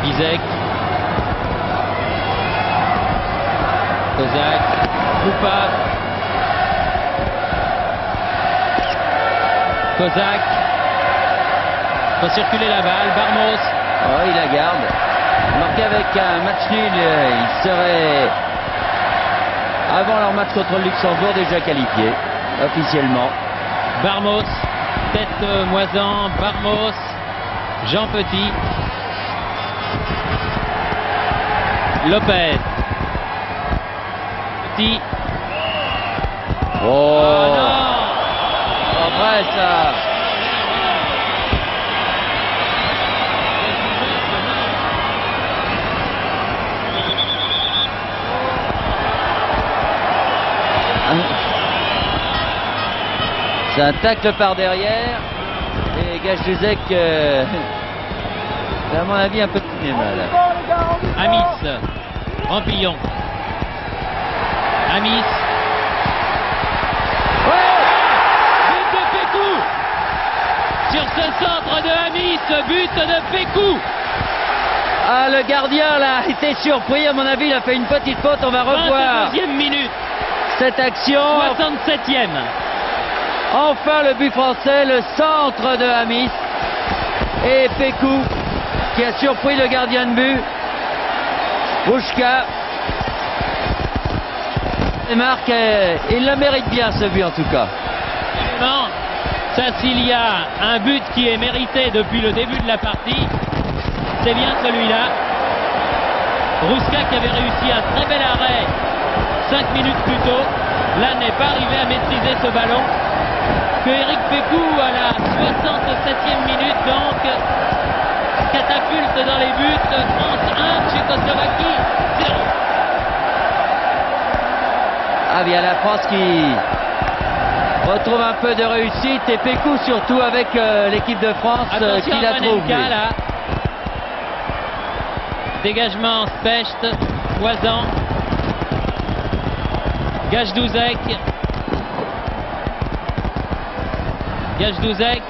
Vizek. Kozak. Krupa. Kozak. Faut circuler la balle. Barmos.
Oh, il la garde. Marqué avec un match nul, il serait, avant leur match contre le Luxembourg, déjà qualifié, officiellement.
Barmos. Tête Moisan. Barmos. Jean Petit. Lopez. partie.
Oh,
Ah non!
pas vrai ça. C'est un tacle par derrière. Et Gajdouzek, c'est à mon avis un peu de cinéma là.
Amis, Rampillon. Amis. But de Pécou. Sur ce centre de Amis, but de Pécou.
Ah, le gardien là a été surpris, à mon avis il a fait une petite faute, on va revoir
22e minute,
cette action.
67e.
Enfin le but français, le centre de Amis et Pécou qui a surpris le gardien de but. Rouchka et marque, il le mérite bien ce but en tout cas.
Non, ça s'il y a un but qui est mérité depuis le début de la partie, c'est bien celui-là. Rouchka qui avait réussi un très bel arrêt 5 minutes plus tôt, là n'est pas arrivé à maîtriser ce ballon. Que Eric Pécou à la 67e minute donc catapulte dans les buts. France 1, Tchécoslovaquie 0.
Ah bien la France qui retrouve un peu de réussite et Pécou surtout avec l'équipe de France qui la trouve.
Panenka, là. Dégagement Specht, Poisan, Gajdouzek. Gajdouzek.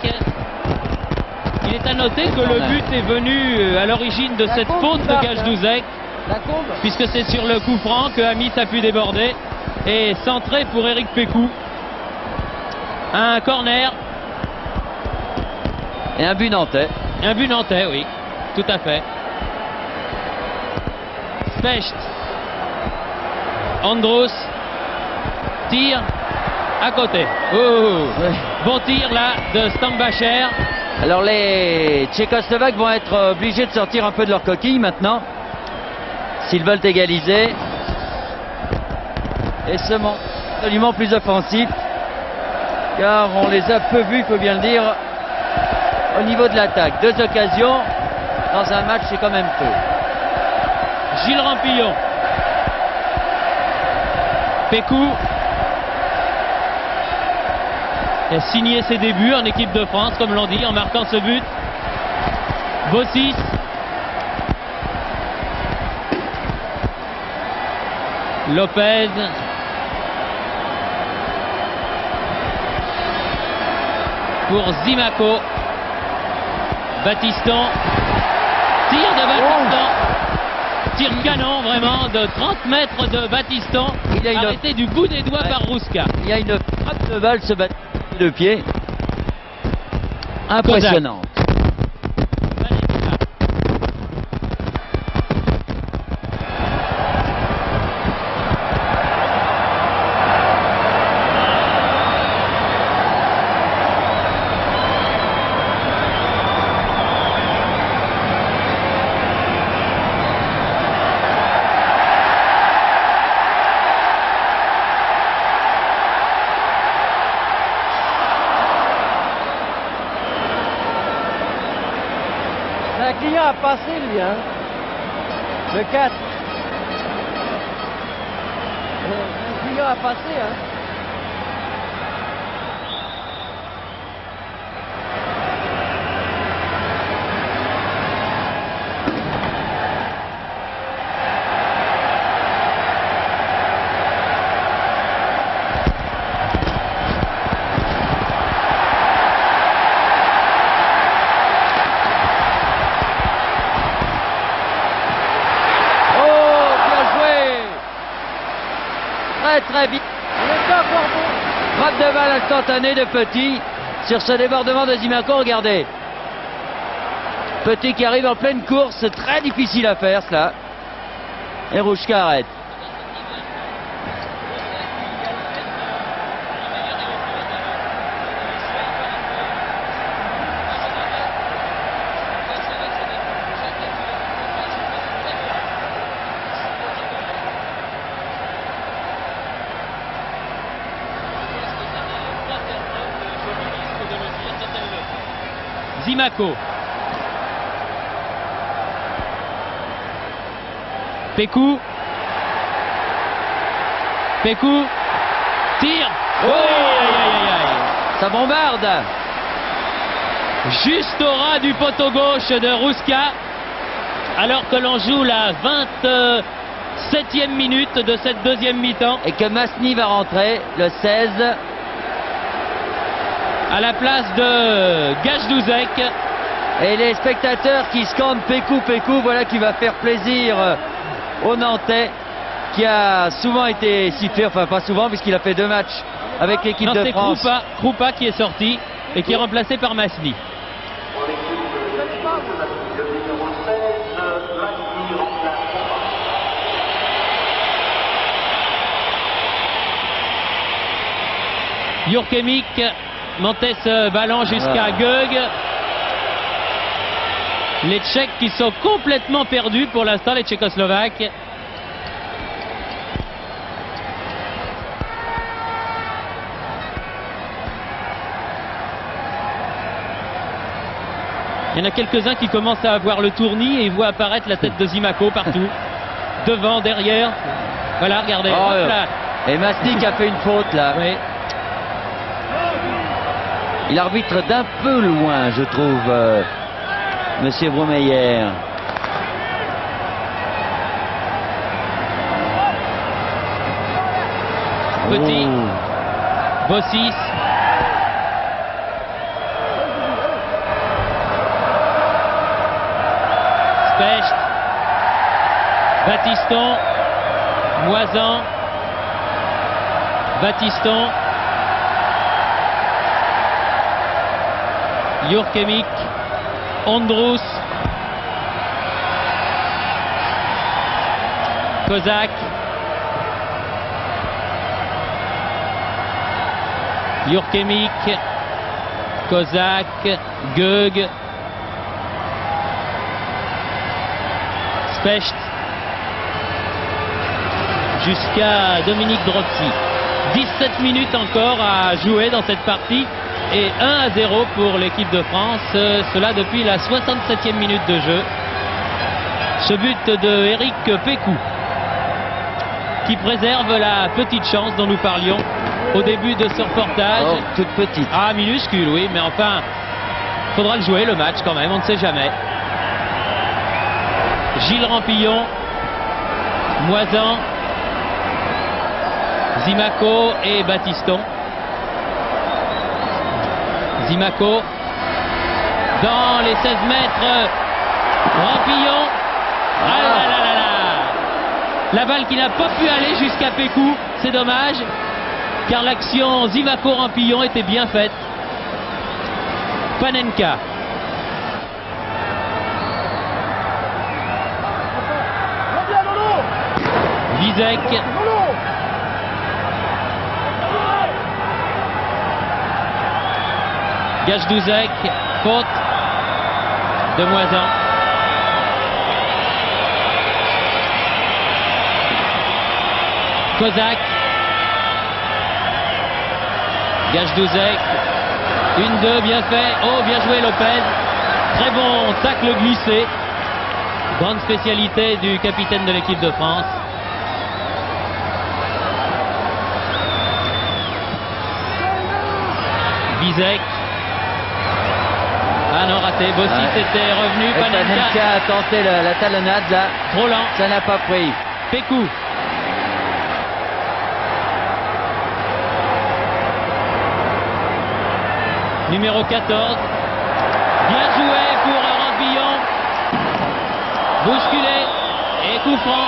Il est à noter que le but est venu à l'origine de cette faute de Gajdouzek, puisque c'est sur le coup franc que Amis a pu déborder et centré pour Eric Pécou. Un corner.
Et un but nantais.
Un but nantais, oui, tout à fait. Specht. Andros. Tir à côté. Oh. Bon tir là de Stambacher.
Alors les Tchécoslovaques vont être obligés de sortir un peu de leur coquille maintenant s'ils veulent égaliser et se montrent absolument plus offensifs, car on les a peu vus, il faut bien le dire, au niveau de l'attaque. 2 occasions dans un match, c'est quand même peu.
Gilles Rampillon. Pécou a signé ses débuts en équipe de France, comme l'on dit, en marquant ce but. Bossis. Lopez. Pour Zimaco. Battiston. Tir de Battiston. Tir canon vraiment de 30 mètres de Battiston.
Il a une...
arrêté du bout des doigts par Rouchka.
Il y a une frappe de balle, ce Battiston de pied. Impressionnant.
Un client a passé, lui, hein. Le 4. Un client a passé, hein.
Très bien. Frappe de balle instantanée de Petit sur ce débordement de Zimaco. Regardez. Petit qui arrive en pleine course. C'est très difficile à faire cela. Et Rouchka arrête.
Zimaco. Pékou. Pékou. Tire. Oh, aïe, aïe, aïe.
Ça bombarde.
Juste au ras du poteau gauche de Rouska. Alors que l'on joue la 27e minute de cette deuxième mi-temps.
Et que Masny va rentrer, le 16.
À la place de Gajdouzek.
Et les spectateurs qui scandent Pékou, Pékou, voilà qui va faire plaisir au Nantais, qui a souvent été sifflé, enfin pas souvent puisqu'il a fait 2 matchs avec l'équipe de France.
C'est Kroupa qui est sorti et qui est remplacé par Masny. Jurkemik montait ce ballon jusqu'à Gög. Les Tchèques qui sont complètement perdus pour l'instant, les Tchécoslovaques. Il y en a quelques-uns qui commencent à avoir le tournis et ils voient apparaître la tête de Zimaco partout. Devant, derrière. Voilà, regardez.
Oh,
hop là.
Et Masny qui a fait une faute là.
Oui.
Il arbitre d'un peu loin, je trouve, Monsieur Bromeyer.
Petit. Bossis. Specht. Batiston. Moisan. Batiston. Jurkemik. Ondrus. Kozak. Jurkemik. Kozak. Gög. Specht. Jusqu'à Dominique Drozzi. 17 minutes encore à jouer dans cette partie. Et 1-0 pour l'équipe de France, cela depuis la 67e minute de jeu. Ce but de Eric Pékou qui préserve la petite chance dont nous parlions au début de ce reportage.
Oh, toute petite.
Ah, minuscule, oui, mais enfin, faudra le jouer le match quand même, on ne sait jamais. Gilles Rampillon, Moisan, Zimaco et Batiston. Zimaco dans les 16 mètres. Rampillon. Ah là là là là. La balle qui n'a pas pu aller jusqu'à Pékou. C'est dommage car l'action Zimaco-Rampillon était bien faite. Panenka. Vizek. Gajdouzek, faute de Moisan. Kozak. Gajdouzek. 1-2, bien fait. Oh, bien joué Lopez. Très bon tacle glissé. Grande spécialité du capitaine de l'équipe de France. Vizek. Ah non, raté. Bossis était revenu.
Panenka a tenté la talonnade là.
Trop lent.
Ça n'a pas pris.
Pékou. Numéro 14. Bien joué pour Rampillon. Bousculé. Et coup franc.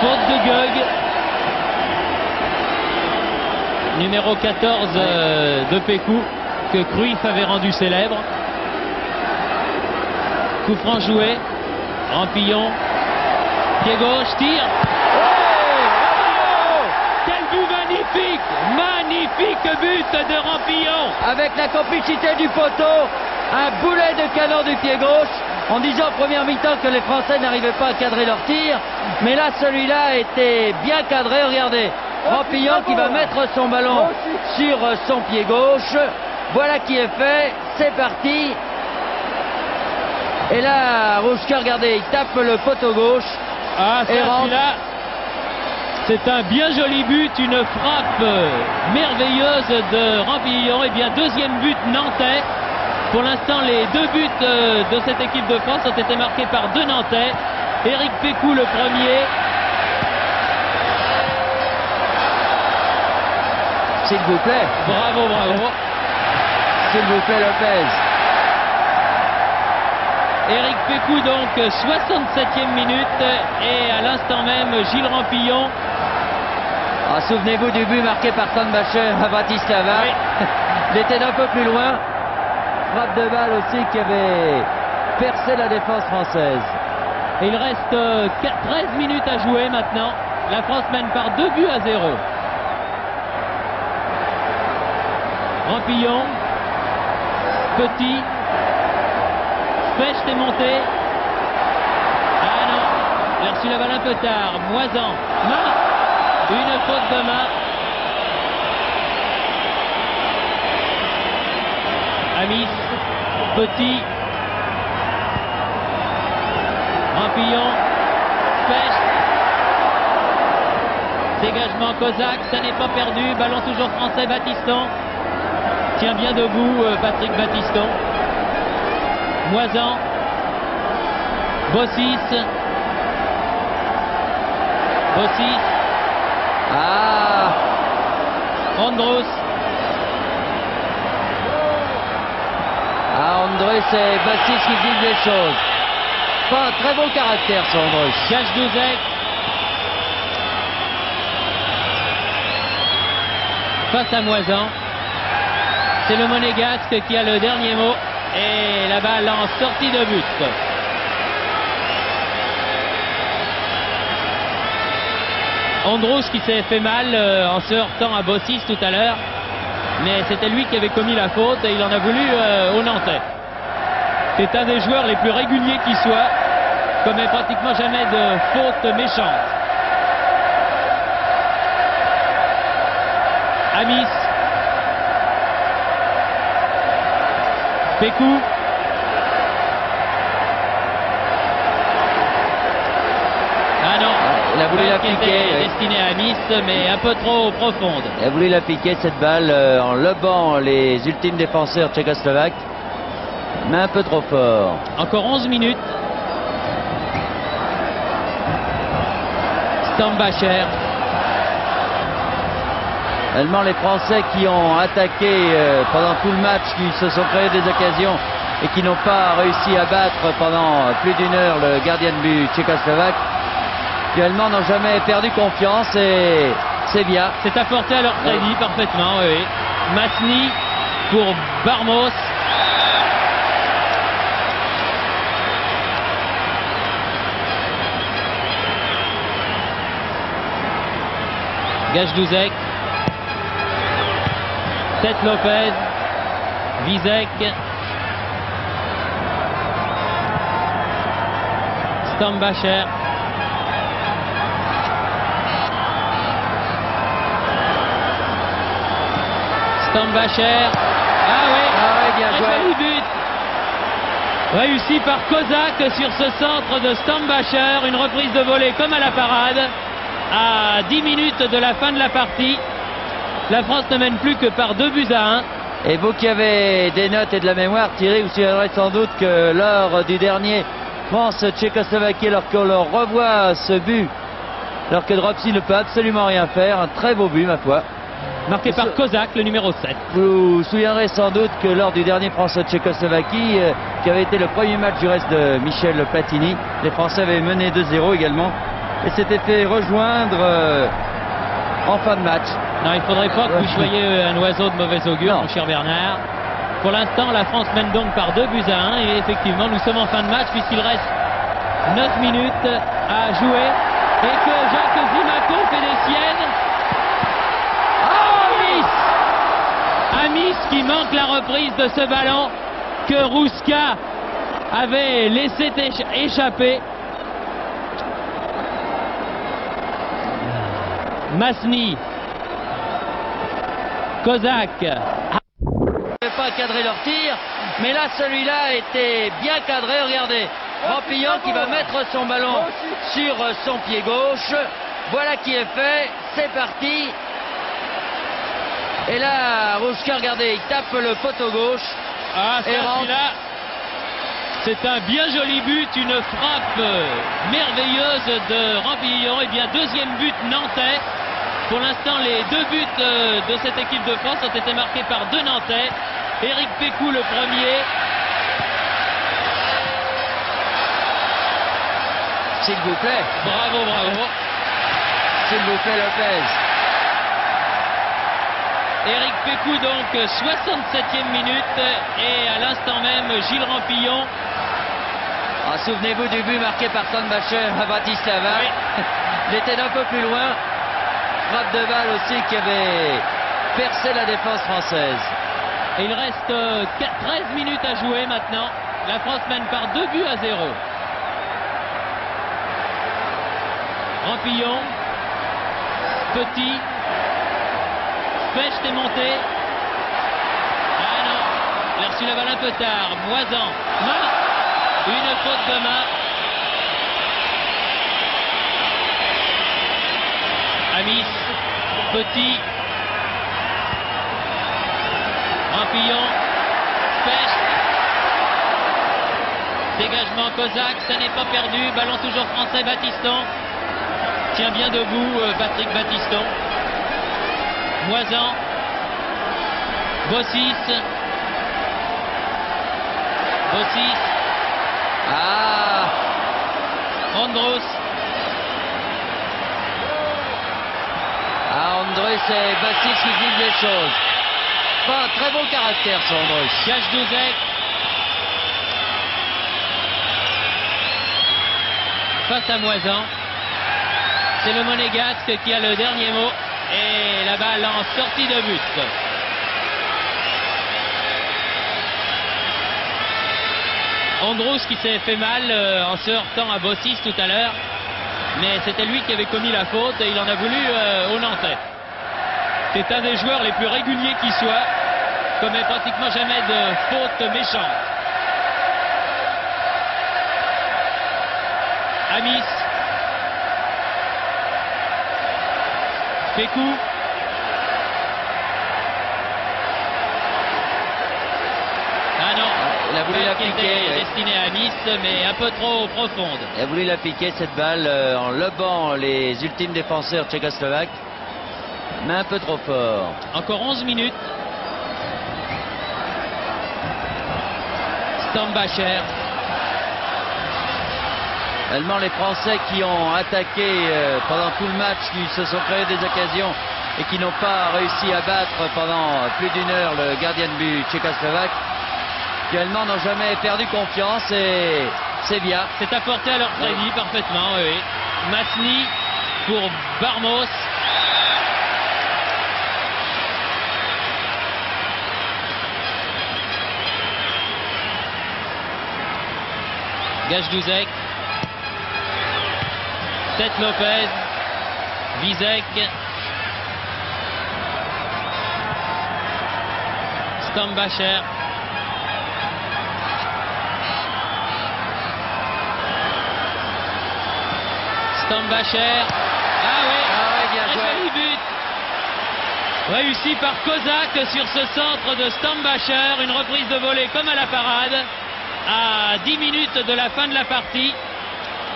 Faute de Gög. Numéro 14 de Pékou que Cruyff avait rendu célèbre. Coup franc joué. Rampillon. Pied gauche, tire. Oh, quel but magnifique! Magnifique but de Rampillon!
Avec la complicité du poteau, un boulet de canon du pied gauche. On disait en première mi-temps que les Français n'arrivaient pas à cadrer leur tir. Mais là, celui-là était bien cadré. Regardez. Rampillon qui va mettre son ballon sur son pied gauche. Voilà qui est fait. C'est parti. Et là, Rouchka, regardez, il tape le poteau gauche.
Ah,
et rentre.
celui-là, c'est un bien joli but, une frappe merveilleuse de Rampillon. Et bien, deuxième but nantais. Pour l'instant, les deux buts de cette équipe de France ont été marqués par deux Nantais. Éric Pécou le premier.
S'il vous plaît.
Bravo, bravo.
S'il vous plaît, Lopez.
Éric Pécou donc 67e minute et à l'instant même Gilles Rampillon.
Ah, souvenez-vous du but marqué par Stanbacher à Bratislava.
Oui.
Il était d'un peu plus loin. Frappe de balle aussi qui avait percé la défense française.
Et il reste 13 minutes à jouer maintenant. La France mène par 2-0. Rampillon, Petit, Specht est monté. Ah non, il a reçu la balle un peu tard. Moisan, main, une faute de main. Amis, Petit, Rampillon, Specht. Dégagement Kozak, ça n'est pas perdu. Ballon toujours français, Battiston. Tient bien debout Patrick Battiston. Moisan. Bossis. Bossis.
Ah,
Andrus.
ah, Andrus et Baptiste qui disent des choses. Pas un très bon caractère, ce Andrus.
Gajdouzek. Face à Moisan. C'est le Monégasque qui a le dernier mot. Et la balle en sortie de but. Andros qui s'est fait mal en se heurtant à Bossis tout à l'heure. Mais c'était lui qui avait commis la faute et il en a voulu au Nantais. C'est un des joueurs les plus réguliers qui soit. Commet pratiquement jamais de faute méchante. Amis. Pécou. Ah non,
il a voulu la
qui
piquer.
était destinée à Nice, mais un peu trop profonde.
Il a voulu la piquer, cette balle, en lobant les ultimes défenseurs tchécoslovaques, mais un peu trop fort.
Encore 11 minutes. Stambacher.
Tellement les Français qui ont attaqué pendant tout le match, qui se sont créés des occasions et qui n'ont pas réussi à battre pendant plus d'une heure le gardien de but tchécoslovaque, finalement n'ont jamais perdu confiance et c'est bien.
C'est apporté à leur crédit parfaitement, oui. Masny pour Barmos. Gajdouzek. Tête Lopez. Vizek. Stambacher. Stambacher. Ah oui,
bien joué.
Joli but. Réussi par Kozak sur ce centre de Stambacher. Une reprise de volée comme à la parade. À 10 minutes de la fin de la partie. La France ne mène plus que par 2-1.
Et vous qui avez des notes et de la mémoire, Thierry, vous souviendrez sans doute que lors du dernier France-Tchécoslovaquie, alors qu'on leur revoit ce but, alors que Dropsy ne peut absolument rien faire, un très beau but, ma foi.
Marqué par Kozak, le numéro 7.
Vous vous souviendrez sans doute que lors du dernier France-Tchécoslovaquie, qui avait été le premier match du reste de Michel Platini, les Français avaient mené 2-0 également, et s'étaient fait rejoindre en fin de match.
Non, il ne faudrait pas que vous soyez un oiseau de mauvais augure, mon cher Bernard. Pour l'instant, la France mène donc par 2-1 et effectivement, nous sommes en fin de match puisqu'il reste 9 minutes à jouer et que Jacques Zimaco fait des siennes. Oh, Amis qui manque la reprise de ce ballon que Rouska avait laissé échapper. Masny. Kozak.
pas cadrer leur tir. Mais là, celui-là était bien cadré. Regardez, Rampillon qui va mettre son ballon sur son pied gauche. Voilà qui est fait. C'est parti. Et là, Rouska, regardez, il tape le poteau gauche.
Ah,
et rentre.
celui-là, c'est un bien joli but, une frappe merveilleuse de Rampillon. Et bien, deuxième but nantais. Pour l'instant, les deux buts de cette équipe de France ont été marqués par deux Nantais. Éric Pécou le premier.
S'il vous plaît.
Bravo, bravo.
S'il vous plaît, Lopez.
Éric Pécou donc 67e minute et à l'instant même Gilles Rampillon.
Ah, souvenez-vous du but marqué par Tonbacher à Bratislava.
Oui.
Il était d'un peu plus loin. Frappe de balle aussi qui avait percé la défense française.
Et il reste 13 minutes à jouer maintenant. La France mène par 2-0. Rampillon, Petit, Specht est monté. Ah non, il a reçu la balle un peu tard. Moisan, main, une faute de main. Amis, Petit, Rampillon, Specht. Dégagement Kozak, ça n'est pas perdu. Ballon toujours français, Battiston. Tient bien debout Patrick Battiston. Moisan. Bossis. Bossis.
Ah,
Andros.
ah Andrus et Bossis qui disent des choses. Pas un très bon caractère, ce Andrus.
Gajdouzek. Face à Moisan. C'est le Monégasque qui a le dernier mot. Et la balle en sortie de but. Andros qui s'est fait mal en se heurtant à Bossis tout à l'heure. Mais c'était lui qui avait commis la faute et il en a voulu au Nantais. C'est un des joueurs les plus réguliers qui soit. Commet pratiquement jamais de faute méchante. Amis. Pécou. Ah non,
Il a voulu la
qui
piquer.
était destinée à Nice, mais un peu trop profonde.
Il a voulu la piquer, cette balle, en lobant les ultimes défenseurs tchécoslovaques. Mais un peu trop fort.
Encore 11 minutes. Stambacher.
Tellement les Français qui ont attaqué pendant tout le match, qui se sont créés des occasions et qui n'ont pas réussi à battre pendant plus d'une heure le gardien de but tchécoslovaque, qui n'ont jamais perdu confiance et c'est bien.
C'est apporté à leur crédit parfaitement, oui. Masny pour Barmos. Gajdouzek. Tête Lopez. Vizek. Stambacher. Stambacher. Ah oui,
bien
un
joué.
joli but. Réussi par Kozak sur ce centre de Stambacher. Une reprise de volée comme à la parade. À 10 minutes de la fin de la partie.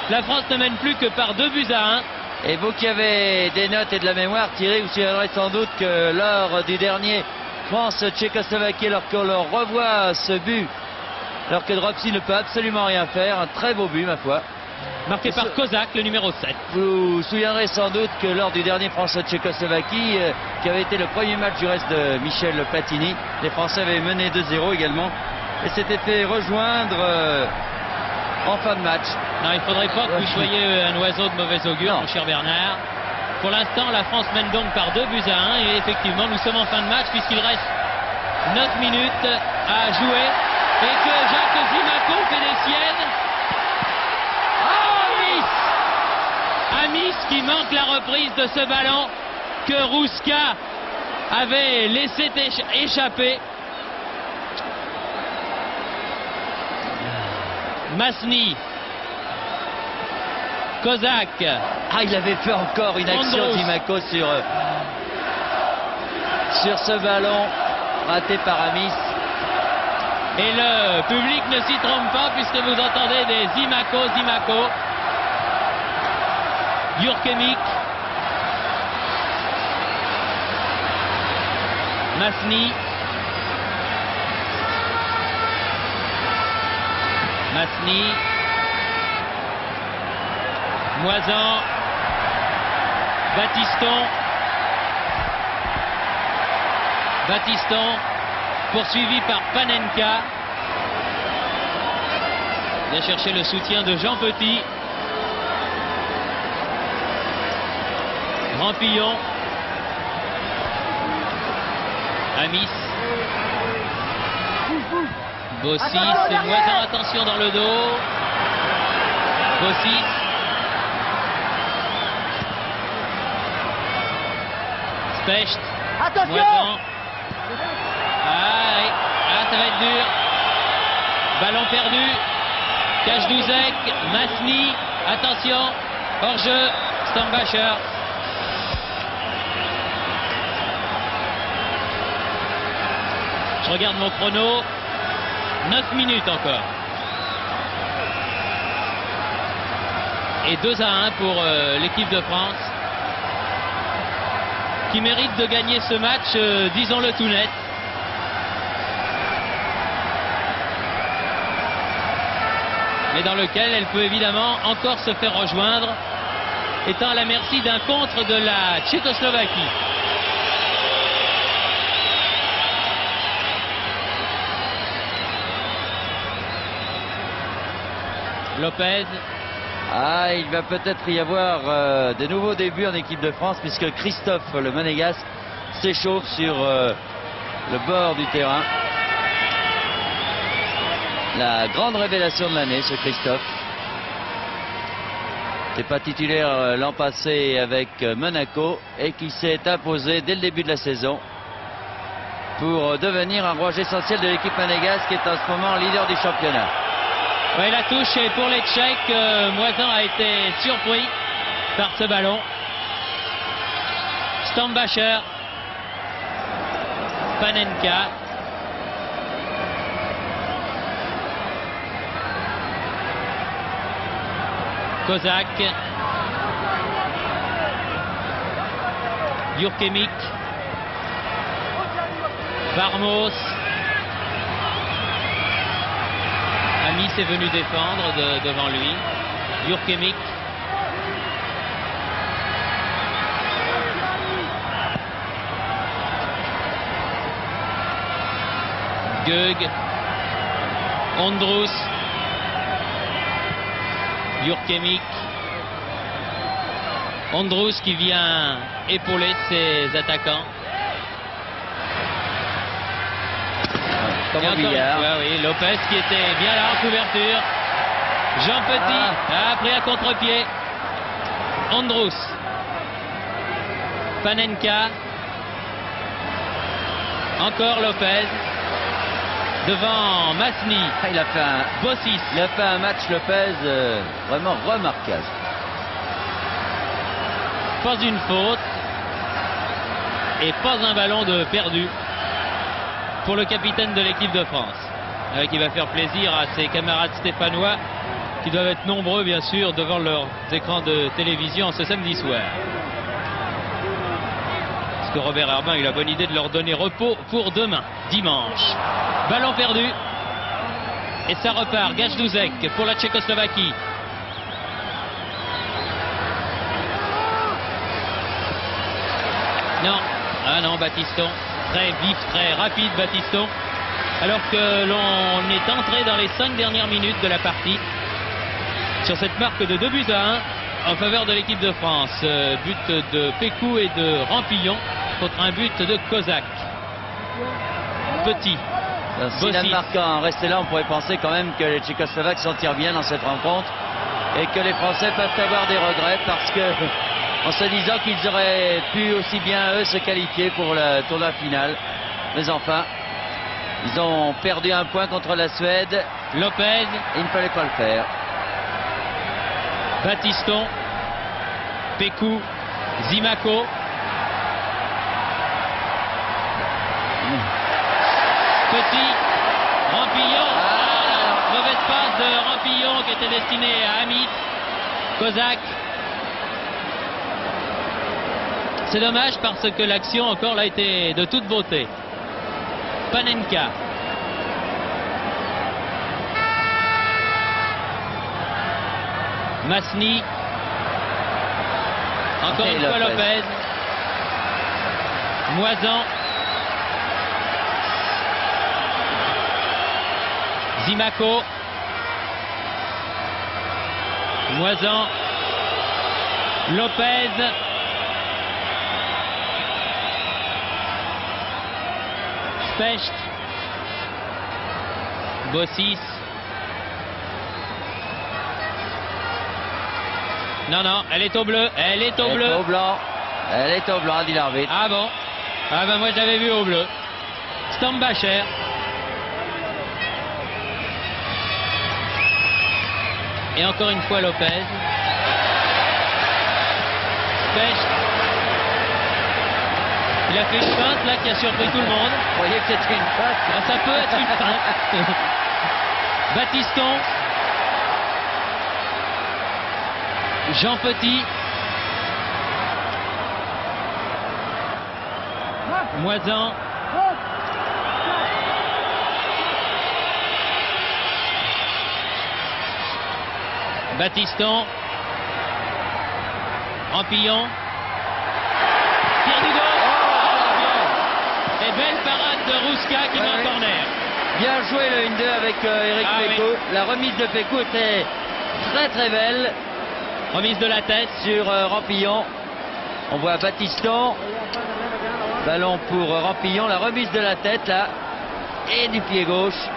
La France ne mène plus que par 2-1.
Et vous qui avez des notes et de la mémoire, Thierry, vous souviendrez sans doute que lors du dernier France-Tchécoslovaquie, lorsqu'on leur revoit ce but, alors que Dropsy ne peut absolument rien faire, un très beau but, ma foi.
Marqué par Kozak, le numéro 7.
Vous vous souviendrez sans doute que lors du dernier France-Tchécoslovaquie, qui avait été le premier match du reste de Michel Platini, les Français avaient mené 2-0 également, et s'étaient fait rejoindre en fin de match.
Non, il ne faudrait pas que vous soyez un oiseau de mauvais augure, mon cher Bernard. Pour l'instant, la France mène donc par 2-1 et effectivement, nous sommes en fin de match puisqu'il reste 9 minutes à jouer et que Jacques Zimaco fait des siennes. Oh, Amis qui manque la reprise de ce ballon que Rouska avait laissé échapper. Masny. Kozak.
Ah, il avait fait encore une action,
Ondrouz.
Zimaco, sur ce ballon raté par Amis.
Et le public ne s'y trompe pas puisque vous entendez des Zimaco. Jurkemik. Masny. Moisan. Battiston. Poursuivi par Panenka. Il a cherché le soutien de Jean Petit. Rampillon. Amis. Bossis et Moisan, attention dans le dos. Bossis. Specht. Moisan. Ça va être dur. Ballon perdu. Kajdouzek. Masny. Attention. Hors-jeu. Stambacher. Je regarde mon chrono. 9 minutes encore. Et 2-1 pour l'équipe de France, qui mérite de gagner ce match, disons-le tout net. Mais dans lequel elle peut évidemment encore se faire rejoindre, étant à la merci d'un contre de la Tchécoslovaquie. Lopez.
Ah, il va peut-être y avoir de nouveaux débuts en équipe de France, puisque Christophe, le Monégasque, s'échauffe sur le bord du terrain. La grande révélation de l'année, ce Christophe. N'est pas titulaire l'an passé avec Monaco et qui s'est imposé dès le début de la saison pour devenir un rouage essentiel de l'équipe monégasque, qui est en ce moment leader du championnat.
Oui, la touche est pour les Tchèques. Moisan a été surpris par ce ballon. Stambacher. Panenka. Kozak. Jurkemik. Varmos. Amis est venu défendre devant lui. Jurkemik. Gög. Ondrouz. Jurkemik. Ondrouz qui vient épauler ses attaquants.
Comme Billard.
Oui, Lopez qui était bien là en couverture. Jean Petit a pris à contre-pied. Ondrouz. Panenka. Encore Lopez. Devant Masny.
Il a fait
Bossis.
Il a fait un match, Lopez, vraiment remarquable.
Pas une faute. Et pas un ballon de perdu pour le capitaine de l'équipe de France, qui va faire plaisir à ses camarades stéphanois, qui doivent être nombreux bien sûr devant leurs écrans de télévision ce samedi soir. Parce que Robert Herbin a eu la bonne idée de leur donner repos pour demain, dimanche. Ballon perdu. Et ça repart. Kajdouzek pour la Tchécoslovaquie. Non. Ah non, Battiston. Très vif, très rapide Battiston. Alors que l'on est entré dans les 5 dernières minutes de la partie. Sur cette marque de 2-1 en faveur de l'équipe de France. But de Pécou et de Rampillon contre un but de Kozak. Petit.
Si Danemark en restait là, on pourrait penser quand même que les Tchécoslovaques s'en tirent bien dans cette rencontre et que les Français peuvent avoir des regrets, parce que en se disant qu'ils auraient pu aussi bien eux se qualifier pour le tournoi final. Mais enfin, Ils ont perdu un point contre la Suède.
Lopez.
Il ne fallait pas le faire.
Battiston. Pécou. Zimaco. Petit. Rampillon. Mauvaise passe de Rampillon qui était destinée à Amit. Kozak. C'est dommage parce que l'action encore là était de toute beauté. Panenka. Masny. Encore une fois Lopez. Moisan. Zimaco. Moisan. Lopez. Specht. Bossis. Non, non, elle est au bleu. Elle est au bleu.
Elle est au blanc. Elle est au blanc, dit l'arbitre.
Ah bon? Ah ben moi je l'avais vu au bleu. Stambacher. Et encore une fois Lopez. Specht. Il a fait une feinte là qui a surpris tout le monde.
Vous voyez que c'était une feinte.
Ah, ça peut être une feinte. Battiston. Jean Petit. Moisan. Battiston. Rampillon. Tire du gauche. Et belle parade de Rouska qui met un corner.
Bien joué le 1-2 avec Eric Pécou.
Oui.
La remise de Pécou était très très belle.
Remise de la tête
sur Rampillon. On voit Battiston. Ballon pour Rampillon. La remise de la tête là. Et du pied gauche.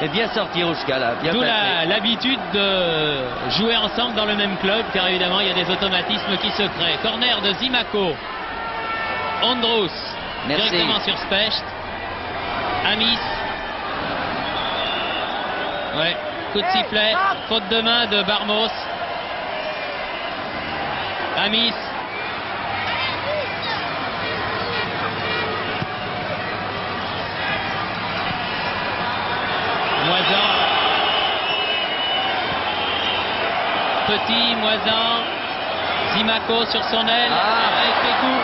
Et bien sorti Rouska là.
D'où l'habitude de jouer ensemble dans le même club, car évidemment il y a des automatismes qui se créent. Corner de Zimaco. Ondrous.
Merci.
Directement sur Specht. Amis. Ouais. Coup de sifflet. Faute de main de Barmos. Amis. Moisan. Petit, Moisan. Zimaco sur son aile. Avec Pécou.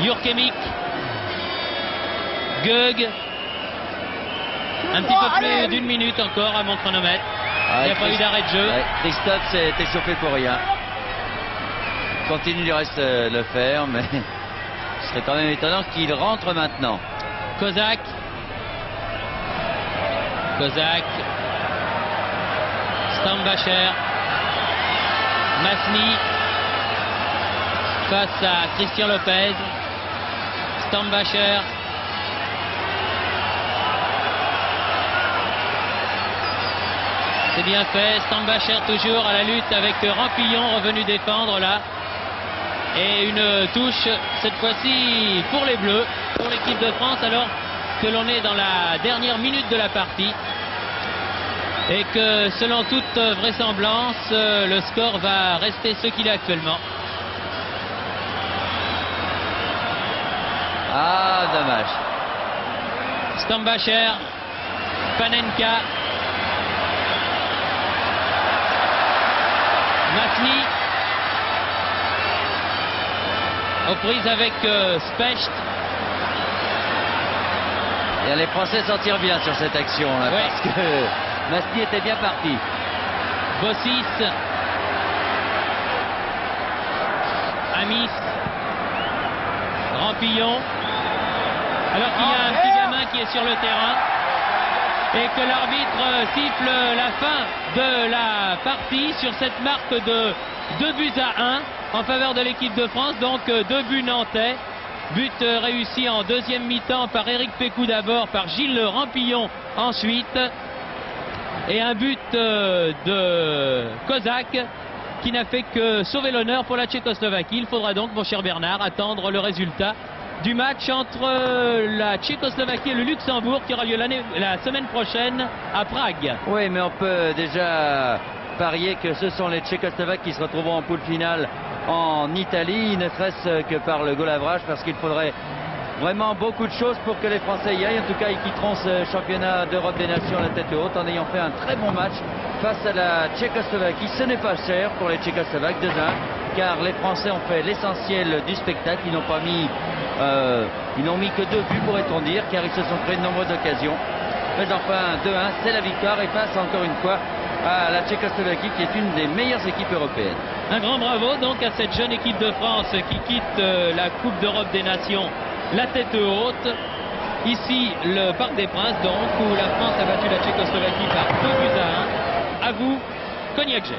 Jurkemik. Gög. Un petit peu plus d'une minute encore à mon chronomètre. Il n'y a pas eu d'arrêt de jeu.
Christophe s'est échauffé pour rien. Continue du reste le faire, mais ce serait quand même étonnant qu'il rentre maintenant.
Kozak. Kozak. Stambacher. Masny. Face à Christian Lopez. Stambacher. C'est bien fait. Stambacher toujours à la lutte avec Rampillon revenu défendre là. Et une touche cette fois-ci pour les Bleus, pour l'équipe de France, alors que l'on est dans la dernière minute de la partie. Et que selon toute vraisemblance, le score va rester ce qu'il est actuellement.
Ah, dommage.
Stambacher, Panenka, Masny, aux prises avec Specht.
Et les Français s'en tirent bien sur cette action là, parce que Masny était bien parti.
Bossis, Amis, Rampillon. Alors qu'il y a un petit gamin qui est sur le terrain et que l'arbitre siffle la fin de la partie sur cette marque de 2-1 en faveur de l'équipe de France. Donc 2 buts nantais. But réussi en deuxième mi-temps par Eric Pécou d'abord, par Gilles Rampillon ensuite. Et un but de Kozak qui n'a fait que sauver l'honneur pour la Tchécoslovaquie. Il faudra donc, mon cher Bernard, attendre le résultat du match entre la Tchécoslovaquie et le Luxembourg qui aura lieu la semaine prochaine à Prague.
Oui, mais on peut déjà parier que ce sont les Tchécoslovaques qui se retrouveront en poule finale en Italie, ne serait-ce que par le goal average, parce qu'il faudrait vraiment beaucoup de choses pour que les Français y aillent. En tout cas, ils quitteront ce championnat d'Europe des Nations à la tête haute en ayant fait un très bon match face à la Tchécoslovaquie. Ce n'est pas cher pour les Tchécoslovaques, 2-1, car les Français ont fait l'essentiel du spectacle. Ils n'ont pas mis, ils n'ont mis que 2 buts, pourrait-on dire, car ils se sont créés de nombreuses occasions. Mais enfin, 2-1, c'est la victoire et face encore une fois à la Tchécoslovaquie qui est une des meilleures équipes européennes.
Un grand bravo donc à cette jeune équipe de France qui quitte la Coupe d'Europe des Nations la tête haute. Ici, le Parc des Princes, donc, où la France a battu la Tchécoslovaquie par 2 buts à 1. À vous, Cognac-Jet.